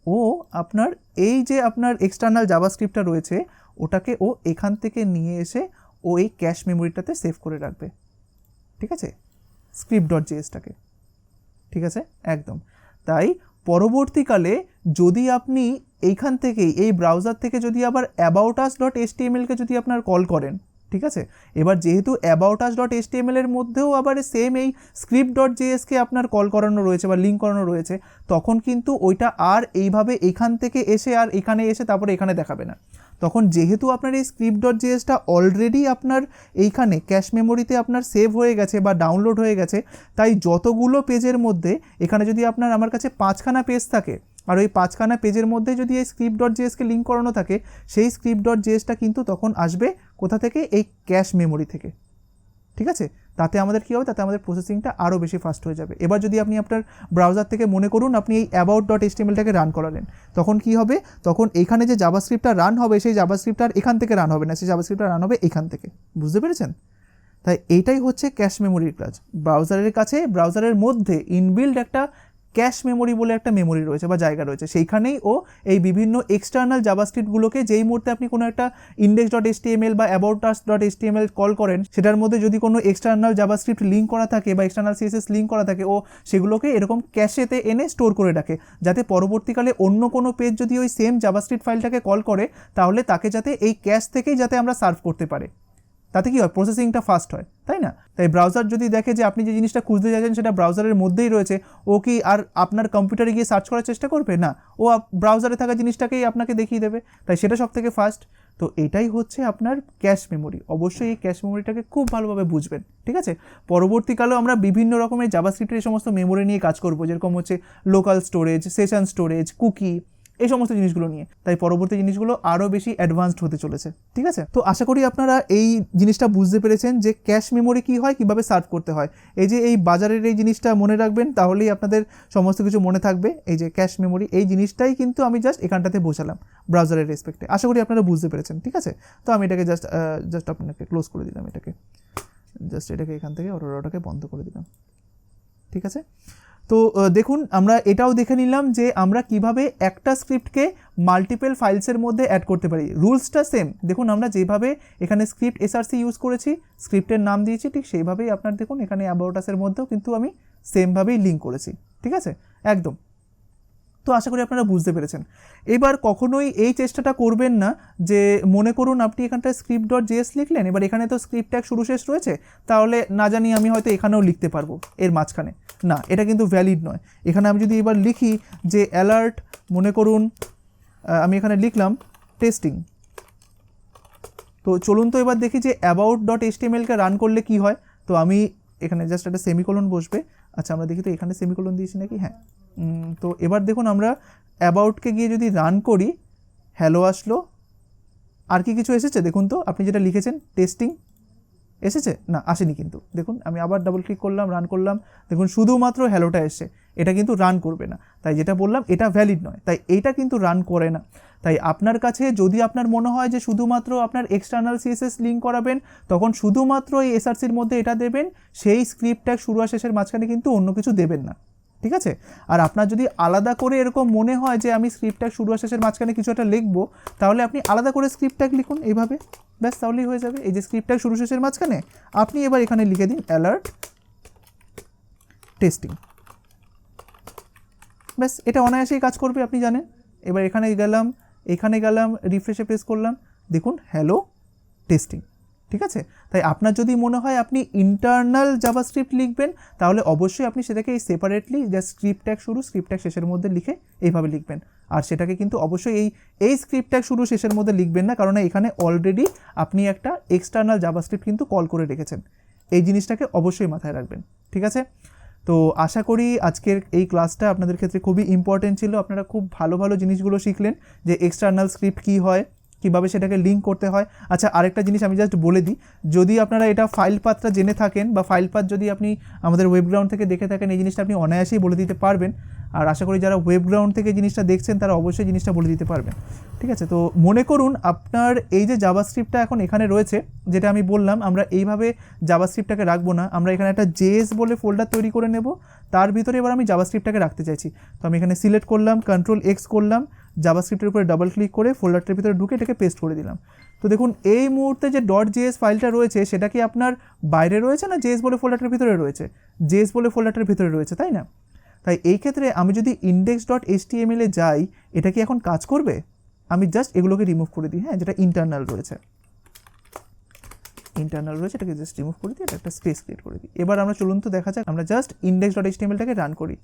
ও আপনার এই যে আপনার এক্সটার্নাল জাভাস্ক্রিপ্টটা রয়েছে ওটাকে ও এখান থেকে নিয়ে এসে ও এই ক্যাশ মেমোরিটাতে সেভ করে রাখবে, ঠিক আছে, script.js-টাকে, ঠিক আছে, একদম। তাই পরবর্তীকালে যদি আপনি এইখান থেকেই এই ব্রাউজার থেকে যদি আবার aboutus.html-কে যদি আপনার কল করেন, ঠিক আছে, এবার যেহেতু aboutus.html এর মধ্যেও আবার সেম এই script.js-কে আপনার কল করানো রয়েছে বা লিঙ্ক করানো রয়েছে, তখন কিন্তু ওইটা আর এইভাবে এখান থেকে এসে আর এখানে এসে তারপরে এখানে দেখাবে না। তখন যেহেতু আপনার এই script.js-টা অলরেডি আপনার এইখানে ক্যাশ মেমোরিতে আপনার সেভ হয়ে গেছে বা ডাউনলোড হয়ে গেছে, তাই যতগুলো পেজের মধ্যে এখানে যদি আপনার আমার কাছে 5খানা পেজ থাকে আর ওই 5খানা পেজের মধ্যে যদি এই script.js-কে লিঙ্ক করানো থাকে, সেই script.js-টা কিন্তু তখন আসবে কোথা থেকে, এই ক্যাশ মেমোরি থেকে, ঠিক আছে। তাতে আমাদের কী হবে, তাতে আমাদের প্রসেসিংটা আরও বেশি ফাস্ট হয়ে যাবে। এবার যদি আপনি আপনার ব্রাউজার থেকে মনে করুন আপনি এই about.html-টাকে রান করালেন, তখন কি হবে, তখন এইখানে যে জাভাস্ক্রিপ্টটা রান হবে সেই জাভাস্ক্রিপ্টটা আর এখান থেকে রান হবে না, সেই জাভাস্ক্রিপ্টটা রান হবে এখান থেকে, বুঝতে পেরেছেন? তাই এইটাই হচ্ছে ক্যাশ মেমোরির কাজ। ব্রাউজারের কাছে, ব্রাউজারের মধ্যে ইনবিল্ড একটা ক্যাশ মেমোরি বলে একটা মেমোরি রয়েছে বা জায়গা রয়েছে, সেইখানেই ও এই বিভিন্ন এক্সটার্নাল জাভাস্ক্রিপ্টগুলোকে যেই মুহূর্তে আপনি কোনো একটা index.html বা aboutus.html কল করেন, সেটার মধ্যে যদি কোনো এক্সটার্নাল জাভাস্ক্রিপ্ট লিঙ্ক করা থাকে বা এক্সটার্নাল সিএসএস লিঙ্ক করা থাকে, ও সেগুলোকে এরকম ক্যাশেতে এনে স্টোর করে রাখে, যাতে পরবর্তীকালে অন্য কোনো পেজ যদি ওই সেম জাভাস্ক্রিপ্ট ফাইলটাকে কল করে, তাহলে তাকে যাতে এই ক্যাশ থেকেই যাতে আমরা সার্ভ করতে পারে। তাতে কি হয়, প্রসেসিংটা ফাস্ট হয়, তাই না? তাই ব্রাউজার যদি দেখে যে আপনি যে জিনিসটা খুঁজতে চাইছেন সেটা ব্রাউজারের মধ্যেই রয়েছে, ও কি আর আপনার কম্পিউটারে গিয়ে সার্চ করার চেষ্টা করবে না, ও ব্রাউজারে থাকা জিনিসটাকেই আপনাকে দেখিয়ে দেবে, তাই সেটা সব থেকে ফাস্ট। তো এটাই হচ্ছে আপনার ক্যাশ মেমোরি। অবশ্যই এই ক্যাশ মেমোরিটাকে খুব ভালোভাবে বুঝবেন, ঠিক আছে। পরবর্তীকালেও আমরা বিভিন্ন রকমের জাভাস্ক্রিপ্টের এই সমস্ত মেমোরি নিয়ে কাজ করব, যেরকম হচ্ছে local storage, session storage, cookie, এই সমস্ত জিনিসগুলো নিয়ে। তাই পরবর্তী জিনিসগুলো আরও বেশি অ্যাডভান্সড হতে চলেছে, ঠিক আছে। তো আশা করি আপনারা এই জিনিসটা বুঝতে পেরেছেন যে ক্যাশ মেমোরি কী হয়, কীভাবে সার্ভ করতে হয়। এই যে এই বাজারের এই জিনিসটা মনে রাখবেন, তাহলেই আপনাদের সমস্ত কিছু মনে থাকবে। এই যে ক্যাশ মেমোরি, এই জিনিসটাই কিন্তু আমি জাস্ট এখানটাতে বোঝালাম ব্রাউজারের রেসপেক্টে। আশা করি আপনারা বুঝতে পেরেছেন, ঠিক আছে। তো আমি এটাকে জাস্ট আপনাকে ক্লোজ করে দিলাম, এটাকে এখান থেকে ওটাকে বন্ধ করে দিলাম, ঠিক আছে। তো দেখুন, আমরা এটাও দেখে নিলাম যে আমরা কিভাবে একটা স্ক্রিপ্টকে মাল্টিপল ফাইলসের মধ্যে অ্যাড করতে পারি। রুলসটা সেম, দেখুন আমরা যেভাবে এখানে স্ক্রিপ্ট এসআরসি ইউজ করেছি, স্ক্রিপ্টের নাম দিয়েছি, ঠিক সেইভাবেই আপনার দেখুন এখানে অ্যাবাউটাসের মধ্যেও কিন্তু আমি সেমভাবেই লিঙ্ক করেছি, ঠিক আছে, একদম। তো আশা করি আপনারা বুঝতে পেরেছেন। এবার কখনোই এই চেষ্টাটা করবেন না যে মনে করুন আপনি এখানটায় script.js লিখলেন, এবার এখানে তো স্ক্রিপ্ট ট্যাগ শুরু শেষ রয়েছে, তাহলে না জানি আমি হয়তো এখানেও লিখতে পারবো এর মাঝখানে, না, এটা কিন্তু ভ্যালিড নয়। এখানে আমি যদি এবার লিখি যে অ্যালার্ট, মনে করুন আমি এখানে লিখলাম টেস্টিং, তো চলুন তো এবার দেখি যে about.html-কে রান করলে কি হয়। তো আমি এখানে জাস্ট একটা সেমিকোলন বসবে, আচ্ছা আমরা দেখি তো এখানে সেমিকোলন দিয়েছি নাকি, হ্যাঁ। তো এবার দেখুন আমরা অ্যাবাউটকে গিয়ে যদি রান করি, হ্যালো আসলো, আর কি কিছু এসেছে দেখুন তো, আপনি যেটা লিখেছেন টেস্টিং এসেছে, না আসেনি কিন্তু। দেখুন আমি আবার ডাবল ক্লিক করলাম, রান করলাম, দেখুন শুধুমাত্র হ্যালোটা এসছে, এটা কিন্তু রান করবে না। তাই যেটা বললাম এটা ভ্যালিড নয়, তাই এইটা কিন্তু রান করে না। তাই আপনার কাছে যদি আপনার মনে হয় যে শুধুমাত্র আপনার এক্সটার্নাল সিএসএস লিঙ্ক করাবেন, তখন শুধুমাত্র এই এসআরসির মধ্যে এটা দেবেন, সেই স্ক্রিপ্ট ট্যাগ শুরু আর শেষের মাঝখানে কিন্তু অন্য কিছু দেবেন না, ঠিক আছে। আর আপনার যদি আলাদা করে এরকম মনে হয় যে আমি স্ক্রিপ্ট ট্যাগ শুরু আর শেষের মাঝখানে কিছু একটা লিখবো, তাহলে আপনি আলাদা করে স্ক্রিপ্ট ট্যাগ লিখুন এইভাবে, ব্যাস তাহলেই হয়ে যাবে। এই যে স্ক্রিপ্ট ট্যাগ শুরু শেষের মাঝখানে আপনি এবার এখানে লিখে দিন অ্যালার্ট টেস্টিং, ব্যাস এটা অনায়াসেই কাজ করবে, আপনি জানেন। এবার এখানে গেলাম, রিফ্রেশে প্রেস করলাম, দেখুন হ্যালো টেস্টিং, ঠিক আছে। তাই আপনার যদি মনে হয় আপনি ইন্টারনাল জাভাস্ক্রিপ্ট লিখবেন, তাহলে অবশ্যই আপনি সেটাকে এই সেপারেটলি যা স্ক্রিপ্ট ট্যাগ শুরু স্ক্রিপ্ট ট্যাগ শেষের মধ্যে লিখে এইভাবে লিখবেন। আর সেটাকে কিন্তু অবশ্যই এই স্ক্রিপ্ট ট্যাগ শুরু শেষের মধ্যে লিখবেন না, কারণ এখানে অলরেডি আপনি একটা এক্সটার্নাল জাভাস্ক্রিপ্ট কিন্তু কল করে রেখেছেন। এই জিনিসটাকে অবশ্যই মাথায় রাখবেন, ঠিক আছে। তো আশা করি আজকের এই ক্লাসটা আপনাদের ক্ষেত্রে খুবই ইম্পর্টেন্ট ছিল। আপনারা খুব ভালো ভালো জিনিসগুলো শিখলেন, যে এক্সটার্নাল স্ক্রিপ্ট কী হয়, কীভাবে সেটাকে লিঙ্ক করতে হয়। আচ্ছা আরেকটা জিনিস আমি জাস্ট বলে দিই, যদি আপনারা এটা ফাইল পাথটা জেনে থাকেন বা ফাইল পাথ যদি আপনি আমাদের ওয়েবগ্রাউন্ড থেকে দেখে থাকেন, এই জিনিসটা আপনি অনায়াসেই বলে দিতে পারবেন। আর আশা করি যারা ওয়েব গ্রাউন্ড থেকে জিনিসটা দেখছেন তারা অবশ্যই জিনিসটা বলে দিতে পারবেন। ঠিক আছে, তো মনে করুন আপনার এই যে জাভাস্ক্রিপ্টটা এখন এখানে রয়েছে, যেটা আমি বললাম আমরা এইভাবে জাভাস্ক্রিপ্টটাকে রাখবো না, আমরা এখানে একটা জেএস বলে ফোল্ডার তৈরি করে নেব, তার ভিতরে এবার আমি জাভাস্ক্রিপ্টটাকে রাখতে চাইছি। তো আমি এখানে সিলেক্ট করলাম, Ctrl+X করলাম, জাভাস্ক্রিপ্টের উপরে ডাবল ক্লিক করে ফোল্ডারটার ভিতরে ঢুকে এটাকে পেস্ট করে দিলাম। তো দেখুন এই মুহূর্তে যে .js ফাইলটা রয়েছে সেটা কি আপনার বাইরে রয়েছে না জেএস বলে ফোল্ডারটার ভিতরে রয়েছে? জেএস বলে ফোল্ডারটার ভিতরে রয়েছে, তাই না? তাই এই ক্ষেত্রে আমি যদি index.html এ যাই, এটা কি এখন কাজ করবে? আমি জাস্ট এগুলোকে রিমুভ করে দিই, হ্যাঁ, যেটা ইন্টারনাল রয়েছে, এটাকে জাস্ট রিমুভ করে দিই, এটা একটা স্পেস ক্রিয়েট করে দিই। এবার আমরা চলুন তো দেখা যাক, আমরা জাস্ট index.htmlটাকে রান করি।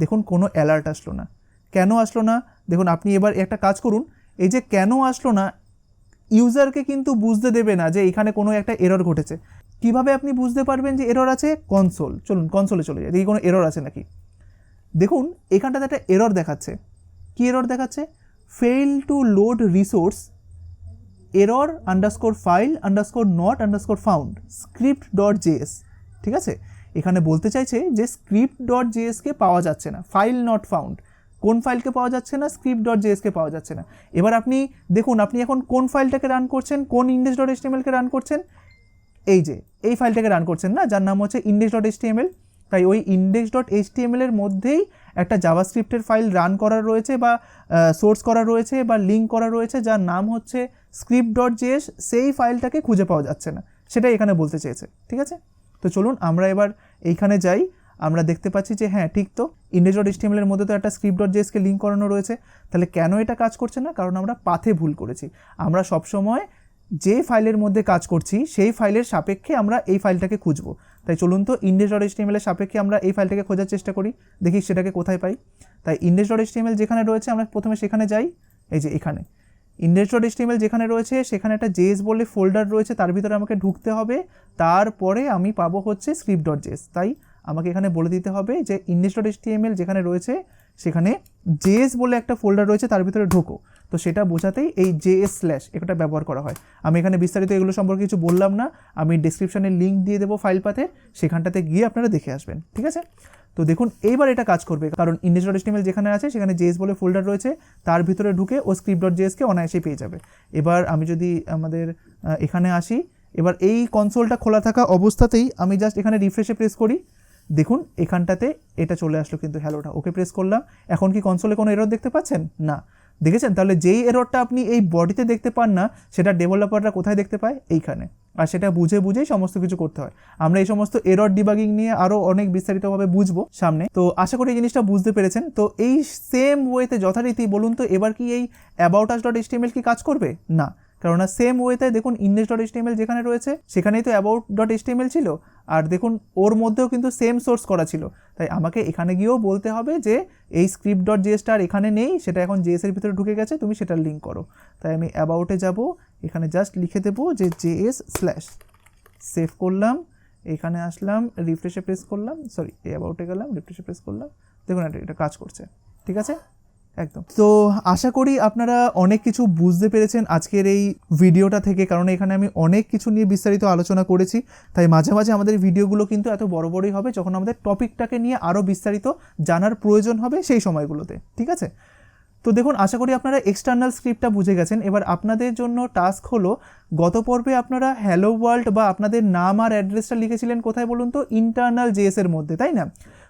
দেখুন কোনো অ্যালার্ট আসলো না। কেন আসলো না? দেখুন আপনি এবার একটা কাজ করুন, এই যে কেন আসলো না, ইউজারকে কিন্তু বুঝতে দেবে না যে এখানে কোনো একটা এরর ঘটেছে। কিভাবে আপনি বুঝতে পারবেন যে এরর আছে? চলুন কনসোলে চলে যাই, দেখি কোনো এরর আছে নাকি। দেখুন এখানটাতে একটা এরর দেখাচ্ছে। কি এরর দেখাচ্ছে? Fail to load resource error_file_not_found script.js। ঠিক আছে, এখানে বলতে চাইছে যে script.js কে পাওয়া যাচ্ছে না, ফাইল নট ফাউন্ড। কোন ফাইলকে পাওয়া যাচ্ছে না? script.js কে পাওয়া যাচ্ছে না। এবার আপনি দেখুন আপনি এখন কোন ফাইলটাকে রান করছেন, কোন index.html কে রান করছেন? এই যে এই ফাইলটাকে রান করছেন না, যার নাম হচ্ছে index.html। তাই ওই index.html এর মধ্যেই একটা জাভাস্ক্রিপ্টের ফাইল রান করা রয়েছে বা সোর্স করা রয়েছে বা লিঙ্ক করা রয়েছে, যার নাম হচ্ছে script.js। সেই ফাইলটাকে খুঁজে পাওয়া যাচ্ছে না, সেটাই এখানে বলতে চেয়েছে। ঠিক আছে, তো চলুন আমরা এবার এইখানে যাই। আমরা দেখতে পাচ্ছি যে হ্যাঁ ঠিক তো, index.html এর মধ্যে তো একটা script.js কে লিঙ্ক করানো রয়েছে। তাহলে কেন এটা কাজ করছে না? কারণ আমরা পাথে ভুল করেছি। আমরা সবসময় যে ফাইলের মধ্যে কাজ করছি সেই ফাইলের সাপেক্ষে আমরা এই ফাইলটাকে খুঁজবো। তাই চলুন তো index.html এর সাপেক্ষে আমরা এই ফাইলটাকে খোঁজার চেষ্টা করি, দেখি সেটাকে কোথায় পাই। তাই index.html যেখানে রয়েছে আমরা প্রথমে সেখানে যাই। এই যে এখানে index.html যেখানে রয়েছে সেখানে একটা js বলে ফোল্ডার রয়েছে, তার ভিতরে আমাকে ঢুকতে হবে। তারপরে আমি পাবো হচ্ছে script.js। তাই আমাকে এখানে বলে দিতে হবে যে index.html যেখানে রয়েছে সেখানে js বলে একটা ফোল্ডার রয়েছে, তার ভিতরে ঢোকো। তো সেটা বোঝাতেই এই js/ এটা ব্যবহার করা হয়। আমি এখানে বিস্তারিত এগুলো সম্পর্কে কিছু বললাম না, আমি ডেসক্রিপশনে লিঙ্ক দিয়ে দেবো ফাইল পাথের, সেখানটাতে গিয়ে আপনারা দেখে আসবেন। ঠিক আছে, তো দেখুন এইবার এটা কাজ করবে, কারণ index.html যেখানে আছে সেখানে js বলে ফোল্ডার রয়েছে, তার ভিতরে ঢুকে ও script.js কে অনায়াসেই পেয়ে যাবে। এবার আমি যদি আমাদের এখানে আসি, এবার এই কনসোলটা খোলা থাকা অবস্থাতেই আমি জাস্ট এখানে রিফ্রেশে প্রেস করি। দেখুন এখানটাতে এটা চলে আসলো কিন্তু হ্যালোটা, ওকে প্রেস করলাম। এখন কি কনসোলে কোনো এরর দেখতে পাচ্ছেন? না, দেখেছেন? তাহলে যেই এররটা আপনি এই বডিতে দেখতে পান না, সেটা ডেভেলপাররা কোথায় দেখতে পায়? এইখানে। আর সেটা বুঝেই সমস্ত কিছু করতে হয়। আমরা এই সমস্ত এরর ডিবাগিং নিয়ে আরও অনেক বিস্তারিতভাবে বুঝবো সামনে। তো আশা করি এই জিনিসটা বুঝতে পেরেছেন। তো এই সেম ওয়েতে যথারীতি বলুন তো এবার কি এই aboutus.html কি কাজ করবে? না, কেননা সেম ওয়েতে দেখুন index.html যেখানে রয়েছে সেখানেই তো about.html ছিল, আর দেখুন ওর মধ্যেও কিন্তু সেম সোর্স করা ছিল। তাই আমাকে এখানে গিয়েও বলতে হবে যে এই script.js আর এখানে নেই, সেটা এখন js এর ভিতরে ঢুকে গেছে, তুমি সেটার লিঙ্ক করো। তাই আমি অ্যাবাউটে যাব, এখানে জাস্ট লিখে দেবো যে js/, সেভ করলাম, এখানে আসলাম, রিফ্রেশে প্রেস করলাম, অ্যাবাউটে গেলাম, রিফ্রেশে প্রেস করলাম, দেখুন এটা কাজ করছে। ঠিক আছে, একদম। তো আশা করি আপনারা অনেক কিছু বুঝতে পেরেছেন আজকের এই ভিডিওটা থেকে, কারণ এখানে আমি অনেক কিছু নিয়ে বিস্তারিত আলোচনা করেছি। তাই মাঝে মাঝে আমাদের ভিডিওগুলো কিন্তু এত বড় বড়ই হবে যখন আমাদের টপিকটাকে নিয়ে আরও বিস্তারিত জানার প্রয়োজন হবে সেই সময়গুলোতে। ঠিক আছে, তো দেখুন আশা করি আপনারা এক্সটার্নাল স্ক্রিপ্টটা বুঝে গেছেন। এবার আপনাদের জন্য টাস্ক হলো, গত পর্বে আপনারা হ্যালো ওয়ার্ল্ড বা আপনাদের নাম আর অ্যাড্রেসটা লিখেছিলেন কোথায় বলুন তো? ইন্টারনাল জেএস এর মধ্যে, তাই না?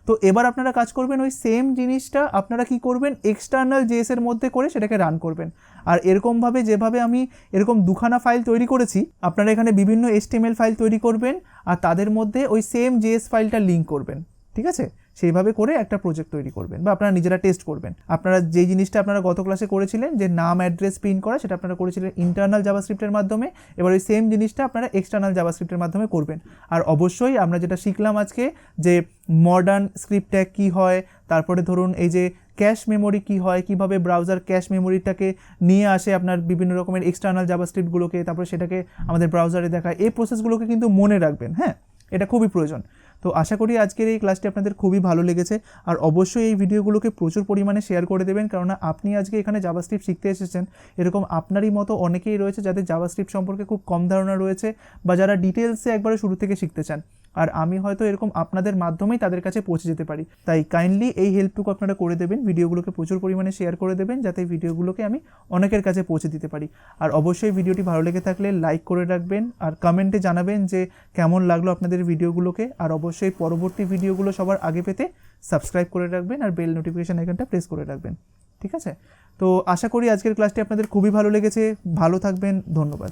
তো এবার আপনারা কাজ করবেন ওই সেম জিনিসটা আপনারা কি করবেন, এক্সটার্নাল জেএস এর মধ্যে করে সেটাকে রান করবেন। আর এরকমভাবে যেভাবে আমি এরকম দুখানা ফাইল তৈরি করেছি, আপনারা এখানে বিভিন্ন HTML ফাইল তৈরি করবেন আর তাদের মধ্যে ওই সেম জেএস ফাইলটা লিঙ্ক করবেন। ঠিক আছে, সেইভাবে করে একটা প্রজেক্ট তৈরি করবেন বা আপনারা নিজেরা টেস্ট করবেন। আপনারা যেই জিনিসটা আপনারা গত ক্লাসে করেছিলেন যে নাম অ্যাড্রেস প্রিন্ট করা, সেটা আপনারা করেছিলেন ইন্টারনাল জাভাস্ক্রিপ্টের মাধ্যমে। এবার ওই সেম জিনিসটা আপনারা এক্সটার্নাল জাভাস্ক্রিপ্টের মাধ্যমে করবেন। আর অবশ্যই আমরা যেটা শিখলাম আজকে যে মডার্ন স্ক্রিপ্ট ট্যাগ কী হয়, তারপরে ধরুন এই যে ক্যাশ মেমোরি কী হয়, কীভাবে ব্রাউজার ক্যাশ মেমোরিটাকে নিয়ে আসে আপনার বিভিন্ন রকমের এক্সটার্নাল জাভাস্ক্রিপ্টগুলোকে, তারপরে সেটাকে আমাদের ব্রাউজারে দেখায়, এই প্রসেসগুলোকে কিন্তু মনে রাখবেন। হ্যাঁ, এটা খুবই প্রয়োজন। তো আশা করি আজকের এই ক্লাসটি আপনাদের খুবই ভালো লেগেছে। আর অবশ্যই এই ভিডিওগুলোকে প্রচুর পরিমাণে শেয়ার করে দেবেন, কারণ আপনি আজকে এখানে জাভাস্ক্রিপ্ট শিখতে এসেছেন। এরকম আপনারই মতো অনেকেই রয়েছে যাদের জাভাস্ক্রিপ্ট সম্পর্কে খুব কম ধারণা রয়েছে বা যারা ডিটেলসে একবারে শুরু থেকে শিখতে চান। আর আমি হয়তো এরকম আপনাদের মাধ্যমেই তাদের কাছে পৌঁছে যেতে পারি। তাই কাইন্ডলি এই হেল্পটুকু আপনারা করে দেবেন, ভিডিওগুলোকে প্রচুর পরিমাণে শেয়ার করে দেবেন, যাতে ভিডিওগুলোকে আমি অনেকের কাছে পৌঁছে দিতে পারি। আর অবশ্যই ভিডিওটি ভালো লেগে থাকলে লাইক করে রাখবেন, আর কমেন্টে জানাবেন যে কেমন লাগলো আপনাদের ভিডিওগুলোকে। আর অবশ্যই পরবর্তী ভিডিওগুলো সবার আগে পেতে সাবস্ক্রাইব করে রাখবেন আর বেল নোটিফিকেশন আইকনটা প্রেস করে রাখবেন। ঠিক আছে, তো আশা করি আজকের ক্লাসটি আপনাদের খুবই ভালো লেগেছে। ভালো থাকবেন, ধন্যবাদ।